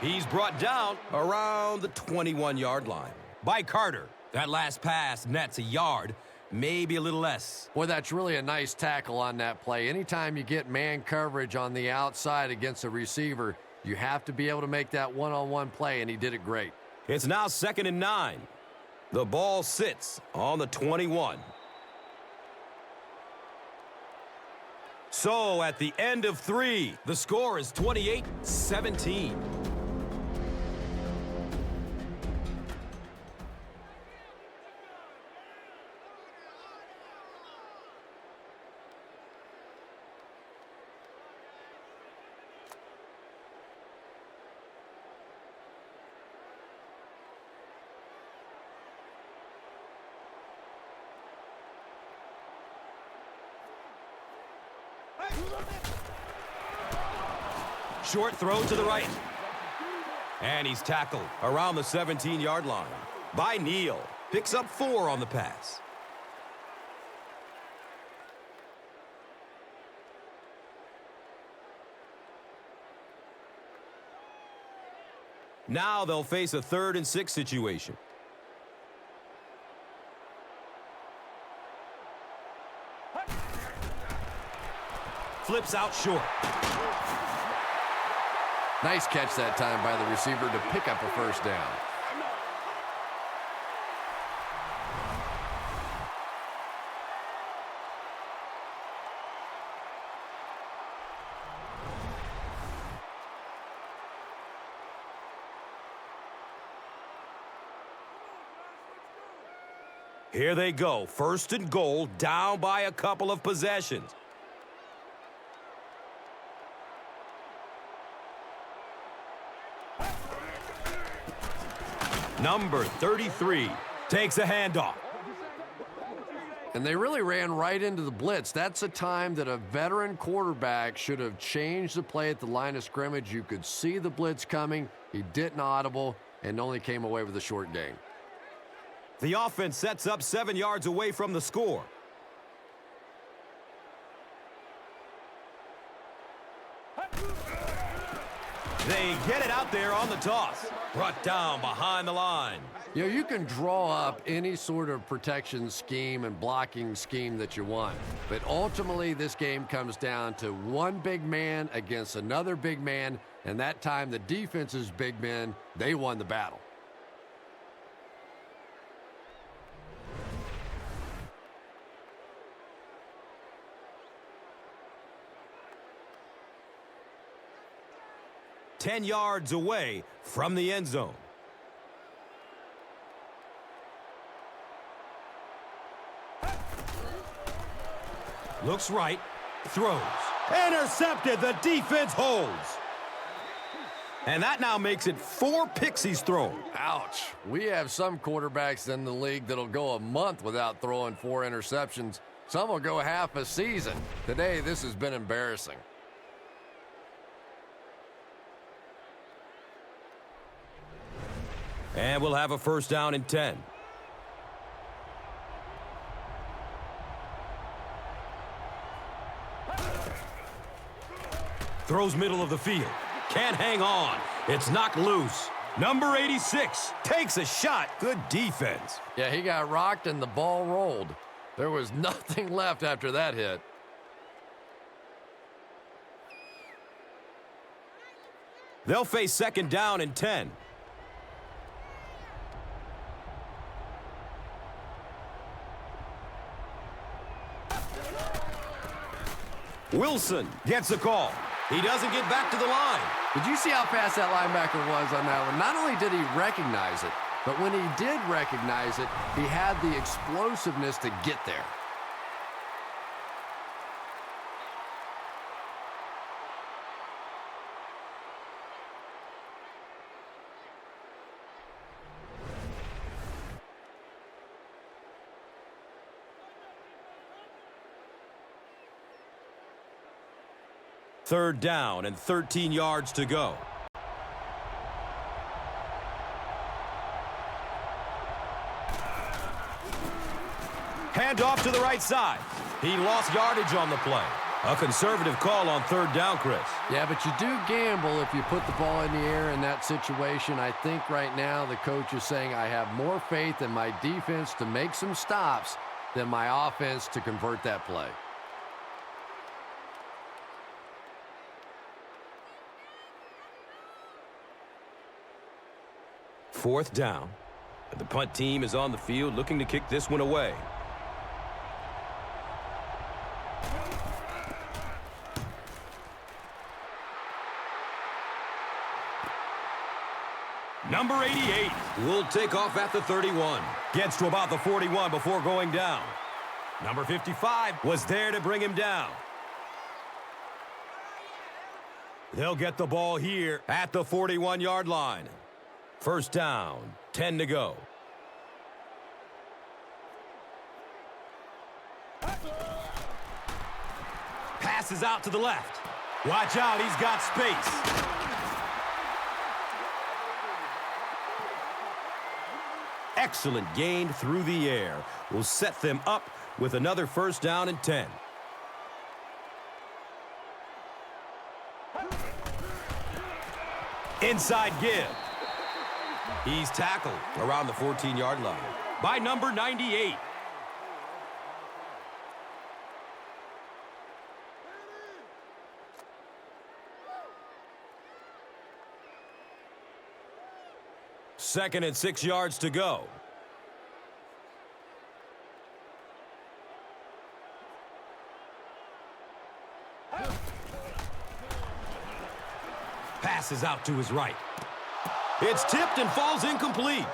He's brought down around the 21-yard line by Carter. That last pass nets a yard, maybe a little less. Boy, that's really a nice tackle on that play. Anytime you get man coverage on the outside against a receiver, you have to be able to make that one-on-one play, and he did it great. It's now 2nd and 9. The ball sits on the 21. So at the end of 3, the score is 28-17. Short throw to the right. And he's tackled around the 17-yard line by Neal. Picks up 4 on the pass. Now they'll face a 3rd and 6 situation. Flips out short. Nice catch that time by the receiver to pick up a first down. Here they go. 1st and goal, down by a couple of possessions. Number 33 takes a handoff. And they really ran right into the blitz. That's a time that a veteran quarterback should have changed the play at the line of scrimmage. You could see the blitz coming. He didn't audible and only came away with a short gain. The offense sets up 7 yards away from the score. They get it out there on the toss. Brought down behind the line. You know, you can draw up any sort of protection scheme and blocking scheme that you want. But ultimately, this game comes down to one big man against another big man. And that time, the defense's big men, they won the battle. Ten yards away from the end zone. Looks right, throws. Intercepted, the defense holds. And that now makes it 4 picks he's thrown. Ouch. We have some quarterbacks in the league that'll go a month without throwing 4 interceptions. Some will go half a season. Today, this has been embarrassing. And we'll have a first down and 10. Throws middle of the field. Can't hang on. It's knocked loose. Number 86 takes a shot. Good defense. Yeah, he got rocked and the ball rolled. There was nothing left after that hit. They'll face second down and 10. Wilson gets a call. He doesn't get back to the line. Did you see how fast that linebacker was on that one? Not only did he recognize it, but when he did recognize it, he had the explosiveness to get there. Third down and 13 yards to go. Hand off to the right side. He lost yardage on the play. A conservative call on third down, Chris. Yeah, but you do gamble if you put the ball in the air in that situation. I think right now the coach is saying I have more faith in my defense to make some stops than my offense to convert that play. Fourth down. The punt team is on the field looking to kick this one away. Number 88 will take off at the 31. Gets to about the 41 before going down. Number 55 was there to bring him down. They'll get the ball here at the 41-yard line. First down, 10 to go. Passes out to the left. Watch out, he's got space. Excellent gain through the air will set them up with another first down and 10. Inside give. He's tackled around the 14-yard line by number 98. Second and 6 yards to go. Passes out to his right. It's tipped and falls incomplete.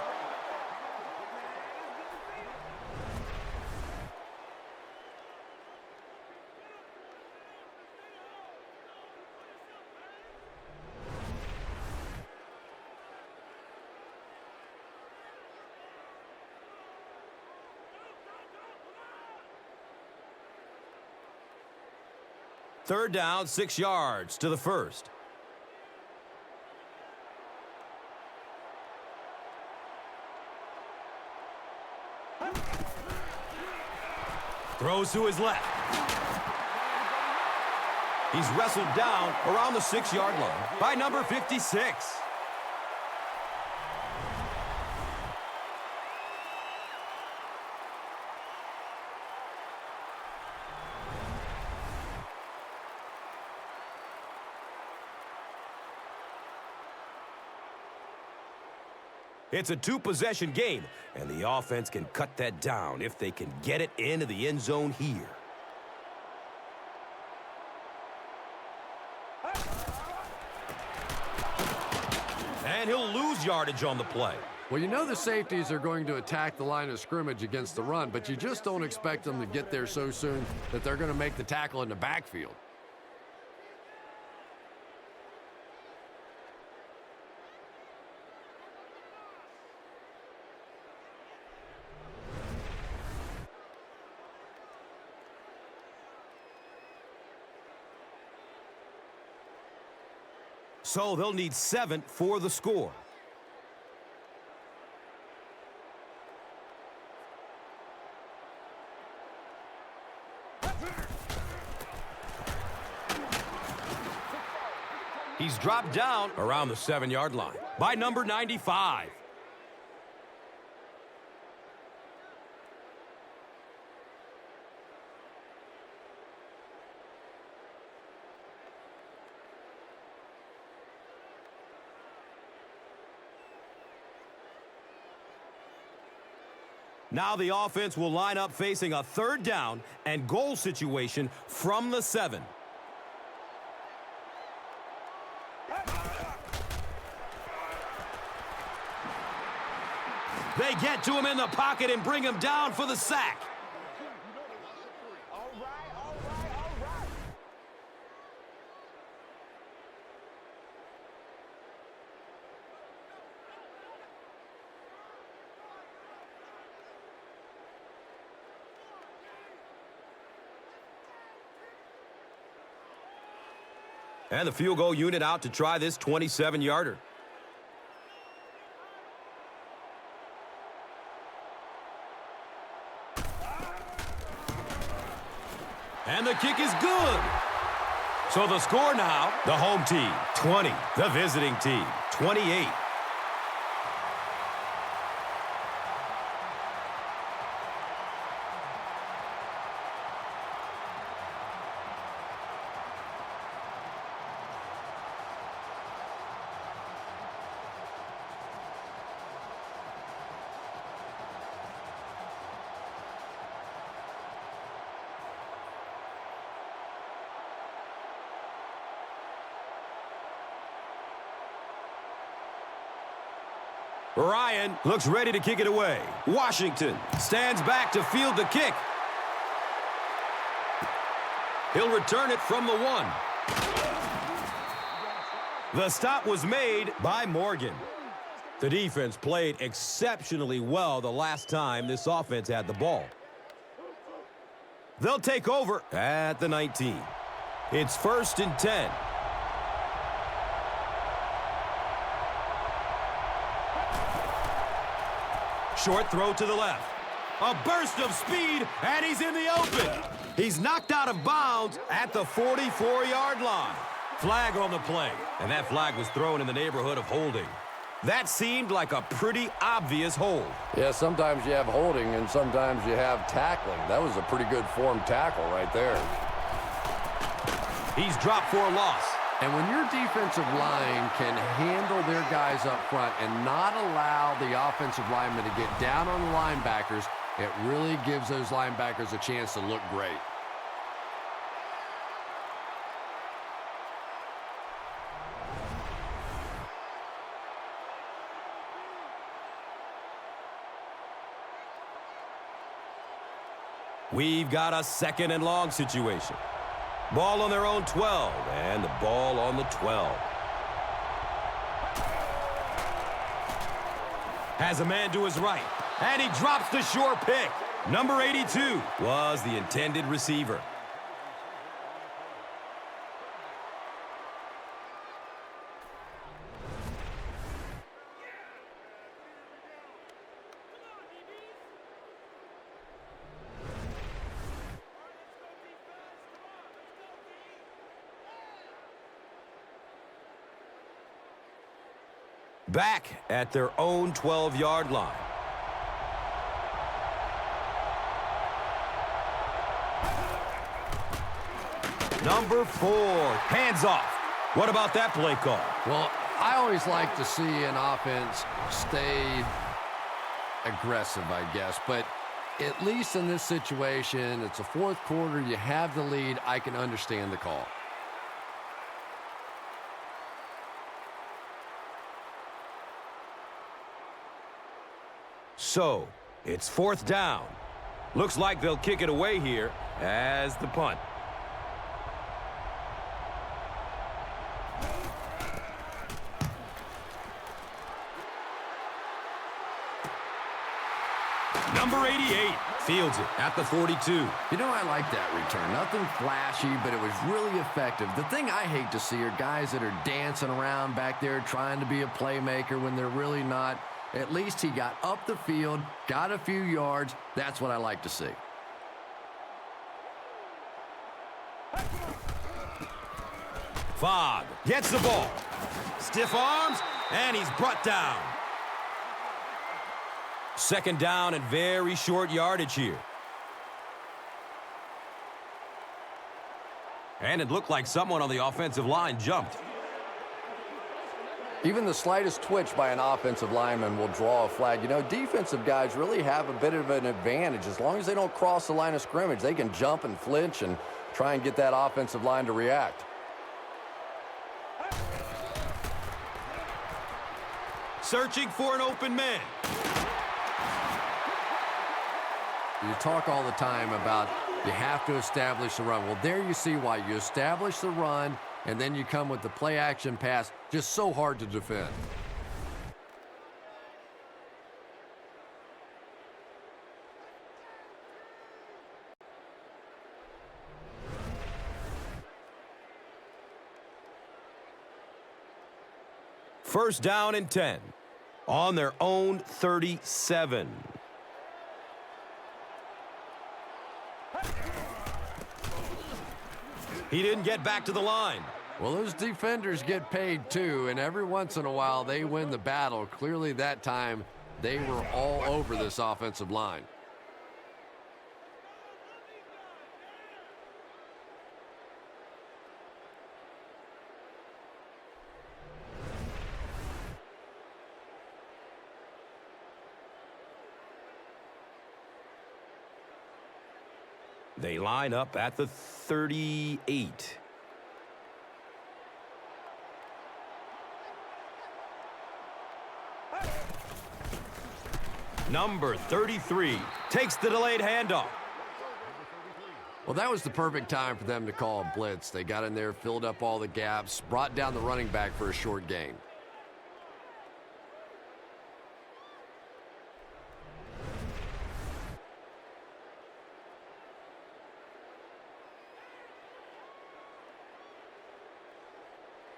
Third down, 6 yards to the first. Throws to his left. He's wrestled down around the 6-yard line by number 56. It's a two-possession game, and the offense can cut that down if they can get it into the end zone here. And he'll lose yardage on the play. Well, you know the safeties are going to attack the line of scrimmage against the run, but you just don't expect them to get there so soon that they're going to make the tackle in the backfield. So they'll need 7 for the score. He's dropped down around the 7-yard line by number 95. Now the offense will line up facing a third down and goal situation from the 7. They get to him in the pocket and bring him down for the sack. And the field goal unit out to try this 27-yarder. And the kick is good. So the score now, the home team, 20. The visiting team, 28. Ryan looks ready to kick it away. Washington stands back to field the kick. He'll return it from the 1. The stop was made by Morgan. The defense played exceptionally well the last time this offense had the ball. They'll take over at the 19. It's 1st and 10. Short throw to the left. A burst of speed, and he's in the open. He's knocked out of bounds at the 44-yard line. Flag on the play, and that flag was thrown in the neighborhood of holding. That seemed like a pretty obvious hold. Yeah, sometimes you have holding and sometimes you have tackling. That was a pretty good form tackle right there. He's dropped for a loss. And when your defensive line can handle their guys up front and not allow the offensive linemen to get down on the linebackers, it really gives those linebackers a chance to look great. We've got a 2nd and long situation. Ball on their own 12, and the ball on the 12. Has a man to his right, and he drops the short pick. Number 82 was the intended receiver. Back at their own 12-yard line. Number 4, hands off. What about that play call? Well, I always like to see an offense stay aggressive, I guess. But at least in this situation, it's a 4th quarter, you have the lead, I can understand the call. So, it's 4th down. Looks like they'll kick it away here as the punt. Number 88 fields it at the 42. You know, I like that return. Nothing flashy, but it was really effective. The thing I hate to see are guys that are dancing around back there trying to be a playmaker when they're really not. At least he got up the field, got a few yards. That's what I like to see. Fogg gets the ball. Stiff arms, and he's brought down. 2nd down and very short yardage here. And it looked like someone on the offensive line jumped. Even the slightest twitch by an offensive lineman will draw a flag. You know, defensive guys really have a bit of an advantage. As long as they don't cross the line of scrimmage, they can jump and flinch and try and get that offensive line to react. Searching for an open man. You talk all the time about you have to establish the run. Well, there you see why. You establish the run, and then you come with the play-action pass. Just so hard to defend. First down and 10 on their own 37. He didn't get back to the line. Well, those defenders get paid too, and every once in a while they win the battle. Clearly that time they were all over this offensive line. They line up at the 38. Number 33 takes the delayed handoff. Well, that was the perfect time for them to call a blitz. They got in there, filled up all the gaps, brought down the running back for a short gain.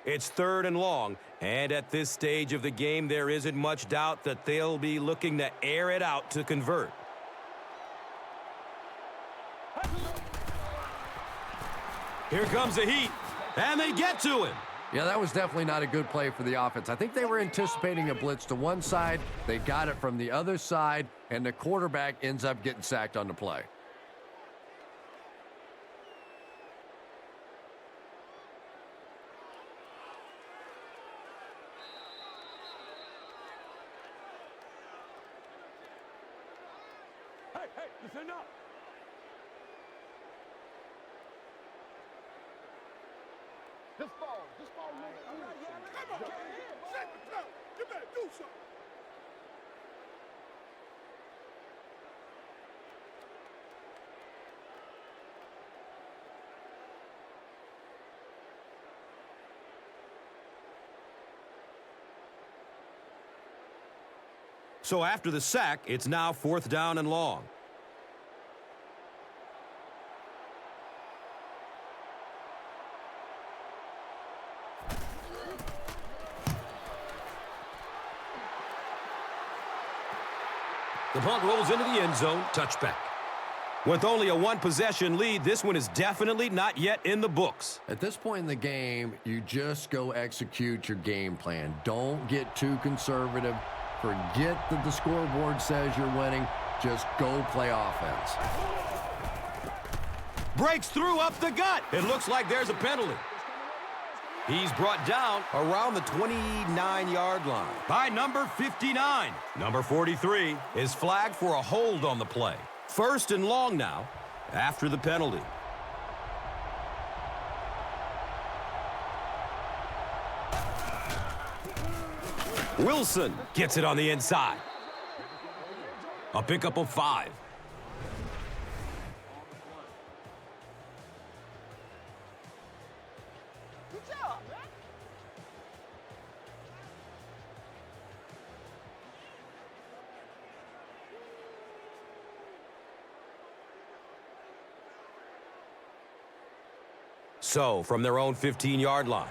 It's 3rd and long, and at this stage of the game, there isn't much doubt that they'll be looking to air it out to convert. Here comes the heat, and they get to him. Yeah, that was definitely not a good play for the offense. I think they were anticipating a blitz to one side. They got it from the other side, and the quarterback ends up getting sacked on the play. Hey, listen up. Just fall. Come on, set the tone. You better do something. So after the sack, it's now 4th down and long. The punt rolls into the end zone, touchback. With only a 1-possession lead, this one is definitely not yet in the books. At this point in the game, you just go execute your game plan. Don't get too conservative. Forget that the scoreboard says you're winning. Just go play offense. Breaks through up the gut. It looks like there's a penalty. He's brought down around the 29-yard line by number 59. Number 43 is flagged for a hold on the play. 1st and long now after the penalty. Wilson gets it on the inside. A pickup of 5. So, from their own 15-yard line.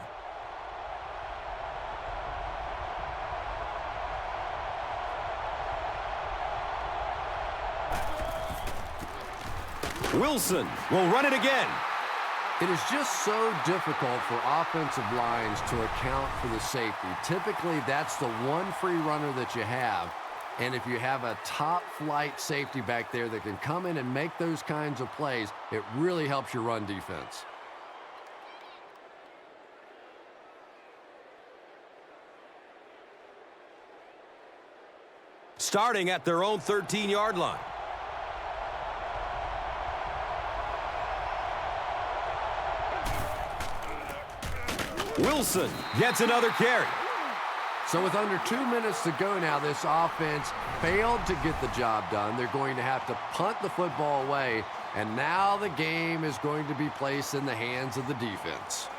Wilson will run it again. It is just so difficult for offensive lines to account for the safety. Typically, that's the one free runner that you have. And if you have a top-flight safety back there that can come in and make those kinds of plays, it really helps your run defense. Starting at their own 13-yard line. Wilson gets another carry. So with under 2 minutes to go now, this offense failed to get the job done. They're going to have to punt the football away, and now the game is going to be placed in the hands of the defense.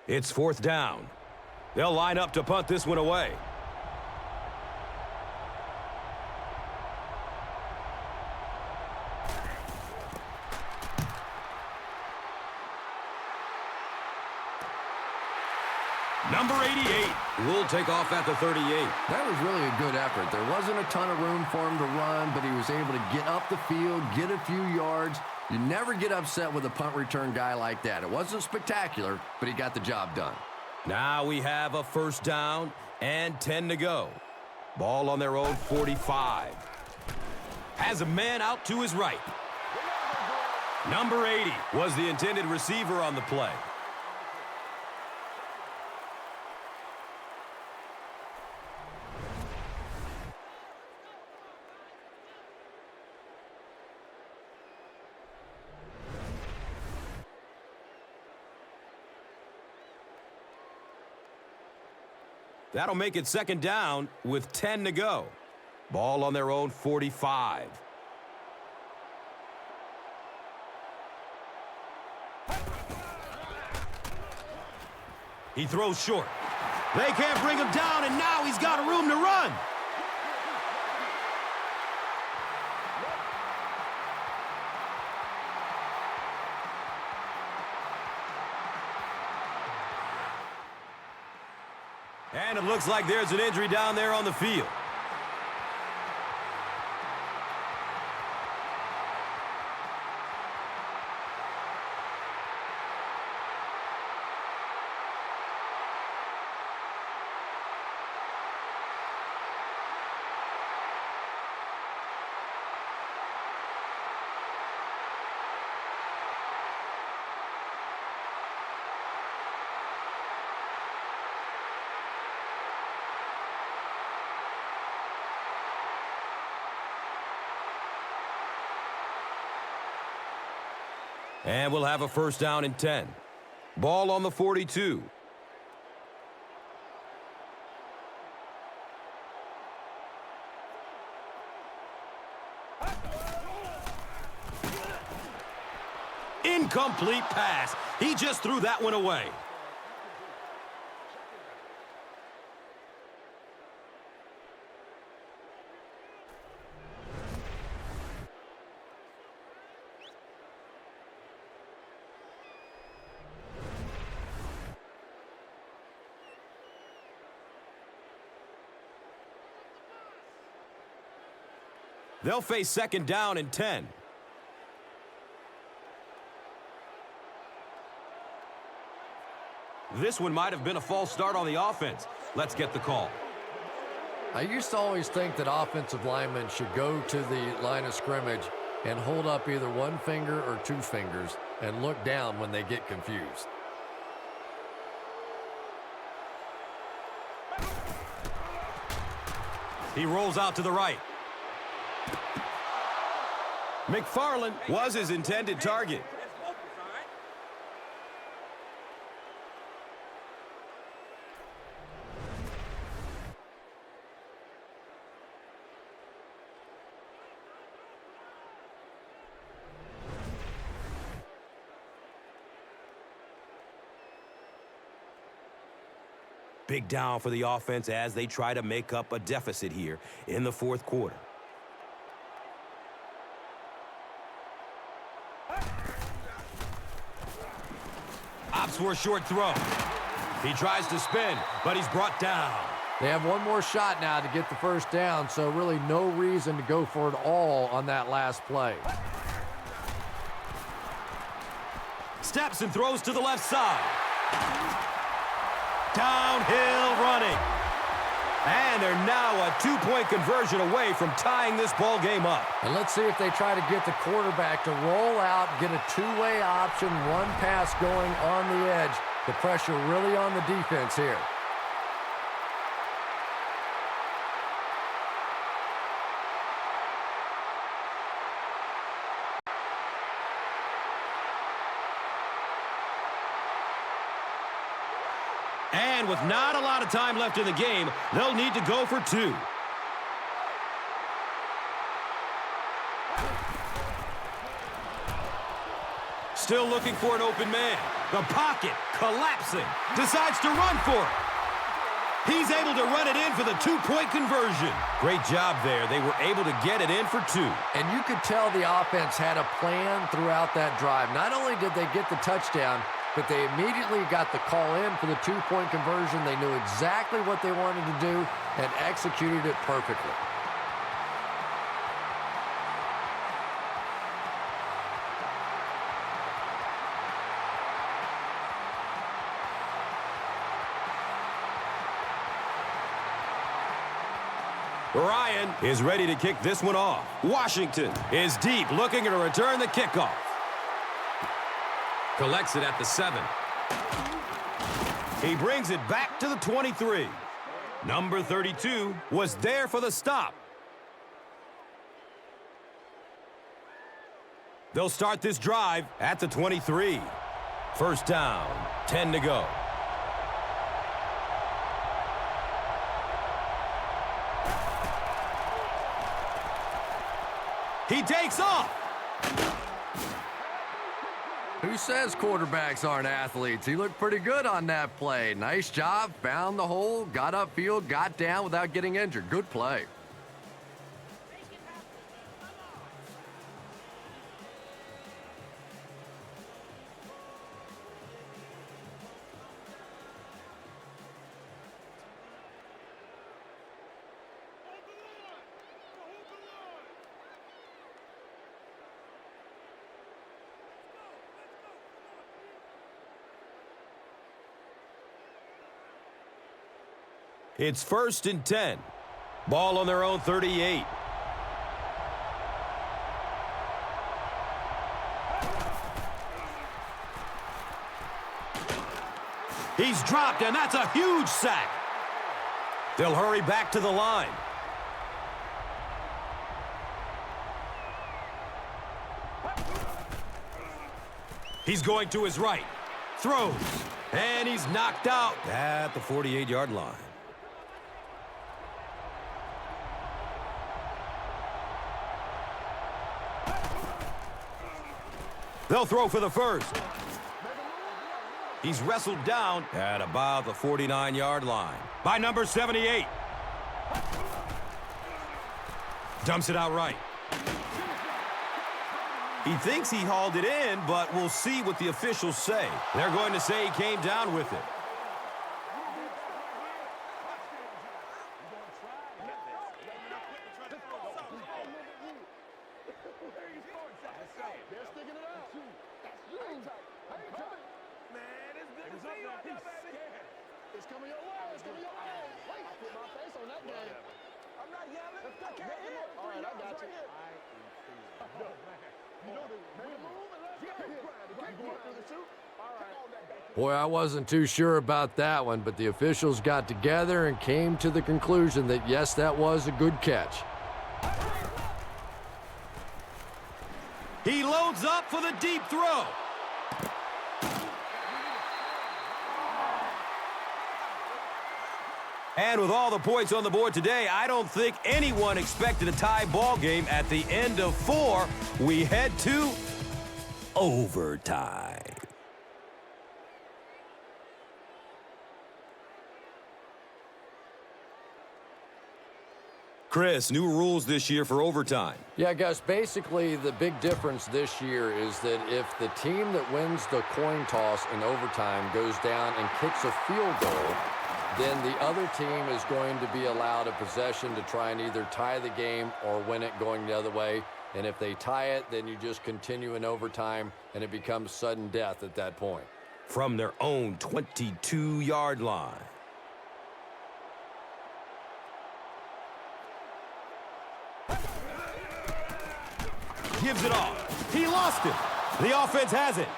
It's 4th down. They'll line up to punt this one away. Number 88 will take off at the 38. That was really a good effort. There wasn't a ton of room for him to run, but he was able to get up the field, get a few yards. You never get upset with a punt return guy like that. It wasn't spectacular, but he got the job done. Now we have a 1st down and 10 to go. Ball on their own 45. Has a man out to his right. Number 80 was the intended receiver on the play. That'll make it second down with 10 to go. Ball on their own 45. He throws short. They can't bring him down, and now he's got room to run. And it looks like there's an injury down there on the field. And we'll have a first down and 10. Ball on the 42. Incomplete pass. He just threw that one away. They'll face second down and 10. This one might have been a false start on the offense. Let's get the call. I used to always think that offensive linemen should go to the line of scrimmage and hold up either one finger or two fingers and look down when they get confused. He rolls out to the right. McFarland was his intended target. Big down for the offense as they try to make up a deficit here in the fourth quarter. Opts for a short throw. He tries to spin, but he's brought down. They have one more shot now to get the first down, so really no reason to go for it all on that last play. Steps and throws to the left side. Downhill running. And they're now a two-point conversion away from tying this ball game up. And let's see if they try to get the quarterback to roll out, get a two-way option, run pass going on the edge. The pressure really on the defense here. And with not a lot of time left in the game, they'll need to go for two. Still looking for an open man. The pocket collapsing. Decides to run for it. He's able to run it in for the two-point conversion. Great job there. They were able to get it in for two. And you could tell the offense had a plan throughout that drive. Not only did they get the touchdown, but they immediately got the call in for the two-point conversion. They knew exactly what they wanted to do and executed it perfectly. Ryan is ready to kick this one off. Washington is deep, looking to return the kickoff. Collects it at the 7. He brings it back to the 23. Number 32 was there for the stop. They'll start this drive at the 23. First down, 10 to go. He takes off. Who says quarterbacks aren't athletes? He looked pretty good on that play. Nice job, found the hole, got upfield, got down without getting injured. Good play. It's 1st and 10. Ball on their own 38. He's dropped, and that's a huge sack. They'll hurry back to the line. He's going to his right. Throws. And he's knocked out at the 48-yard line. They'll throw for the first. He's wrestled down at about the 49-yard line by number 78. Dumps it out right. He thinks he hauled it in, but we'll see what the officials say. They're going to say he came down with it. Boy, I wasn't too sure about that one, but the officials got together and came to the conclusion that, yes, that was a good catch. He loads up for the deep throw. And with all the points on the board today, I don't think anyone expected a tie ball game. At the end of 4, we head to overtime. Chris, new rules this year for overtime. Yeah, Gus, basically the big difference this year is that if the team that wins the coin toss in overtime goes down and kicks a field goal, then the other team is going to be allowed a possession to try and either tie the game or win it going the other way. And if they tie it, then you just continue in overtime, and it becomes sudden death at that point. From their own 22-yard line. Gives it off. He lost it. The offense has it.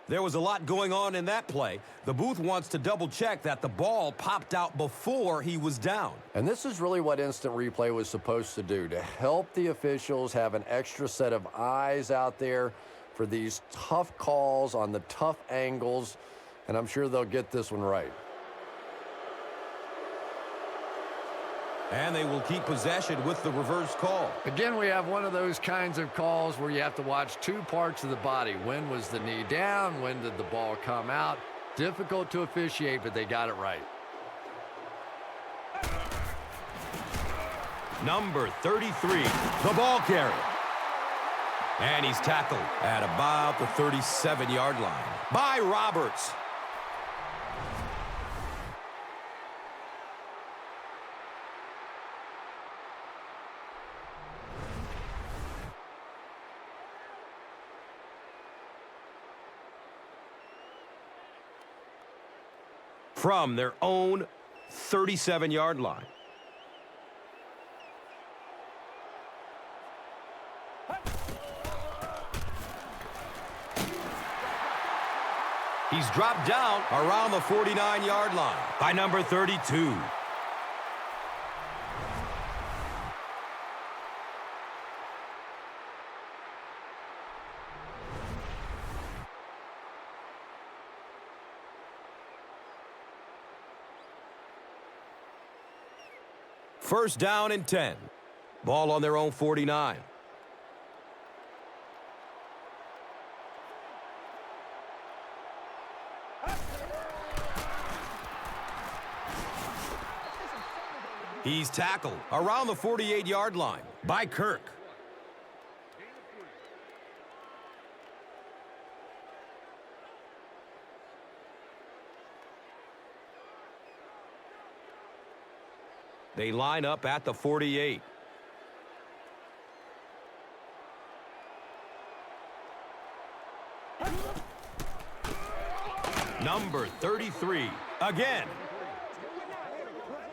There was a lot going on in that play. The booth wants to double-check that the ball popped out before he was down. And this is really what instant replay was supposed to do, to help the officials have an extra set of eyes out there for these tough calls on the tough angles, and I'm sure they'll get this one right. And they will keep possession with the reverse call. Again, we have one of those kinds of calls where you have to watch two parts of the body. When was the knee down? When did the ball come out? Difficult to officiate, but they got it right. Number 33, the ball carrier. And he's tackled at about the 37-yard line by Roberts. From their own 37-yard line. He's dropped down around the 49-yard line by number 32. First down and 10. Ball on their own 49. He's tackled around the 48-yard line by Kirk. They line up at the 48. Number 33, again.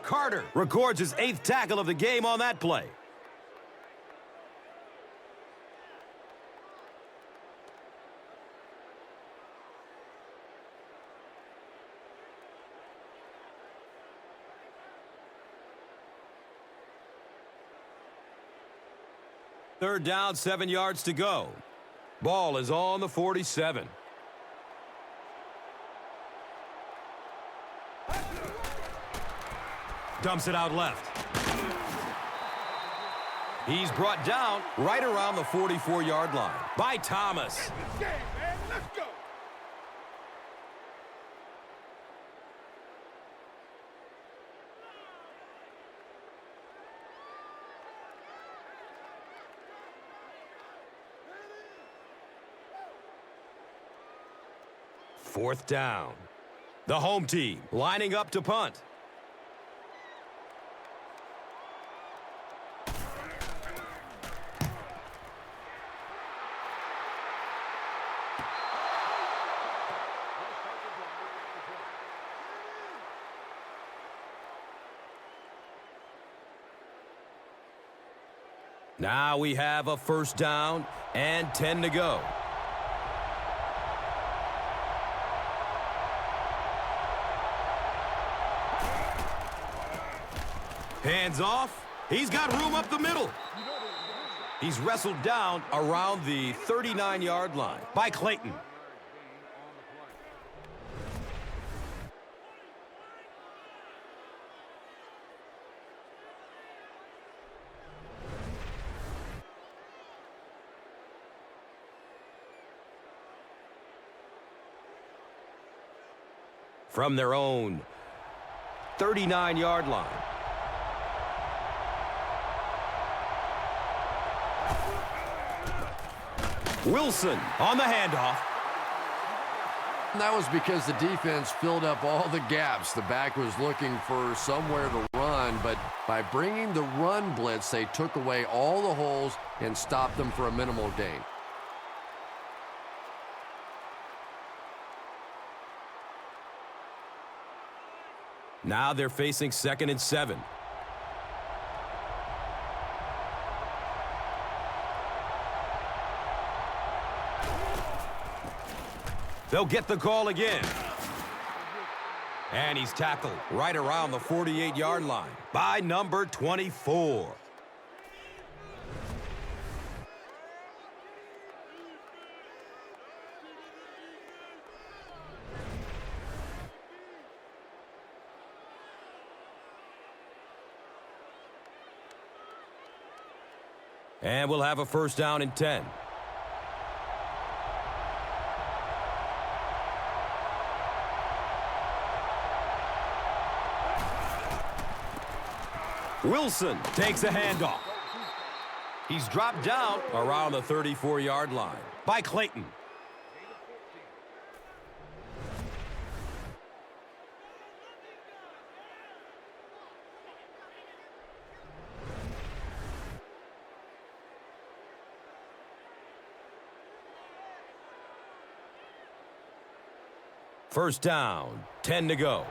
Carter records his 8th tackle of the game on that play. Third down, 7 yards to go. Ball is on the 47. Dumps it out left. He's brought down right around the 44-yard line by Thomas. Game, man. Let's go. Fourth down. The home team lining up to punt. Now we have a first down and 10 to go. Hands off. He's got room up the middle. He's wrestled down around the 39-yard line by Clayton. From their own 39-yard line. Wilson on the handoff. And that was because the defense filled up all the gaps. The back was looking for somewhere to run, but by bringing the run blitz, they took away all the holes and stopped them for a minimal gain. Now they're facing 2nd and 7. They'll get the call again. And he's tackled right around the 48-yard line by number 24. And we'll have a first down and 10. Wilson takes a handoff. He's dropped down around the 34-yard line by Clayton. First down, 10 to go.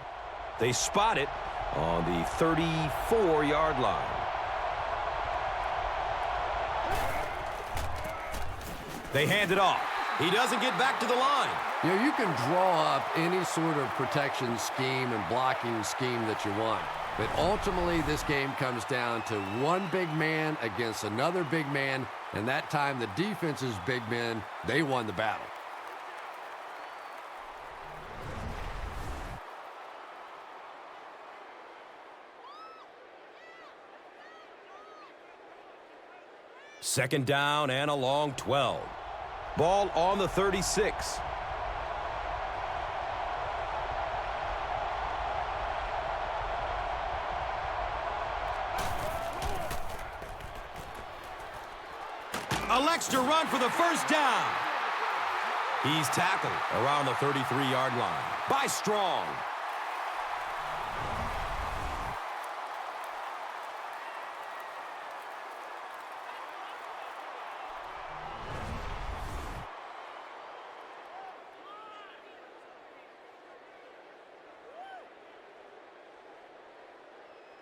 They spot it on the 34-yard line. They hand it off. He doesn't get back to the line. You know, you can draw up any sort of protection scheme and blocking scheme that you want. But ultimately, this game comes down to one big man against another big man. And that time, the defense's big men, they won the battle. Second down and a long 12. Ball on the 36. Elects to run for the first down. He's tackled around the 33-yard line by Strong.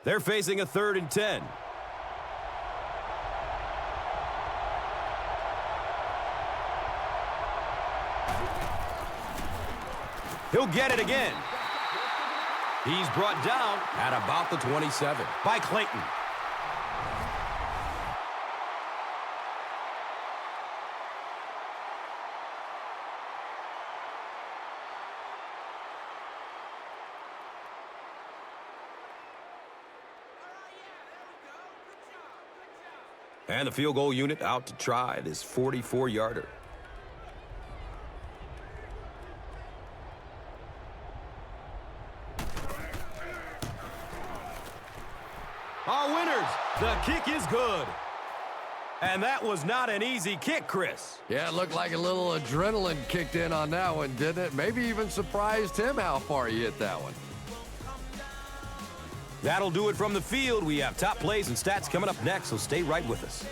They're facing a 3rd and 10. He'll get it again. He's brought down at about the 27 by Clayton. And the field goal unit out to try this 44-yarder. Our winners, the kick is good. And that was not an easy kick, Chris. Yeah, it looked like a little adrenaline kicked in on that one, didn't it? Maybe even surprised him how far he hit that one. That'll do it from the field. We have top plays and stats coming up next, so stay right with us.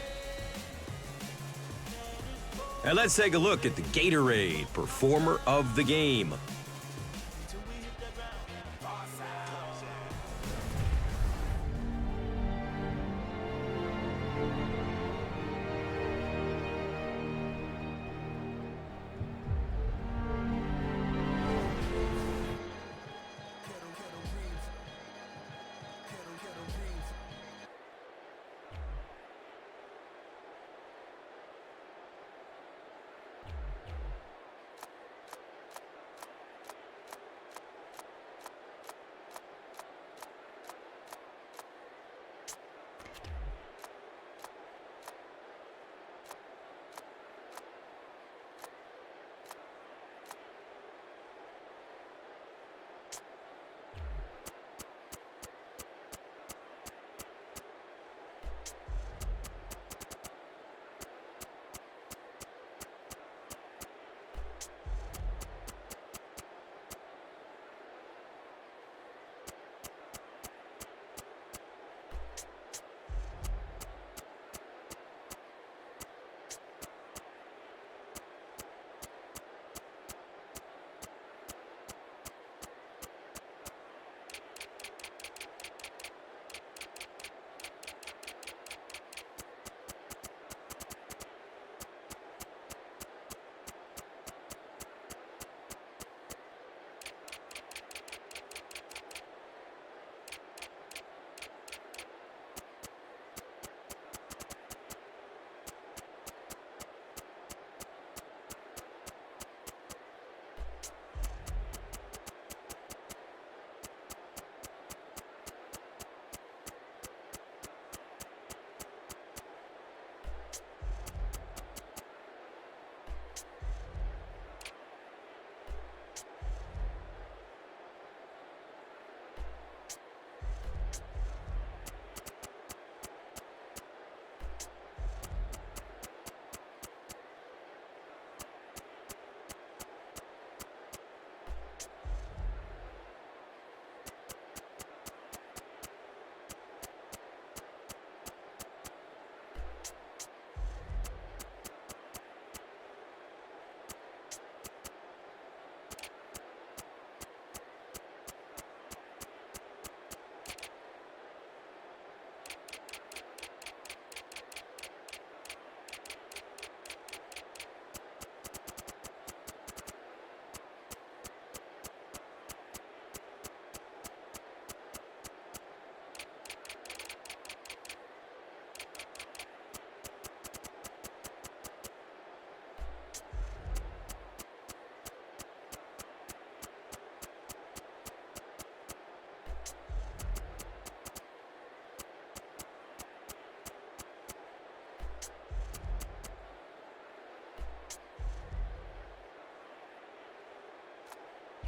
And let's take a look at the Gatorade Performer of the Game.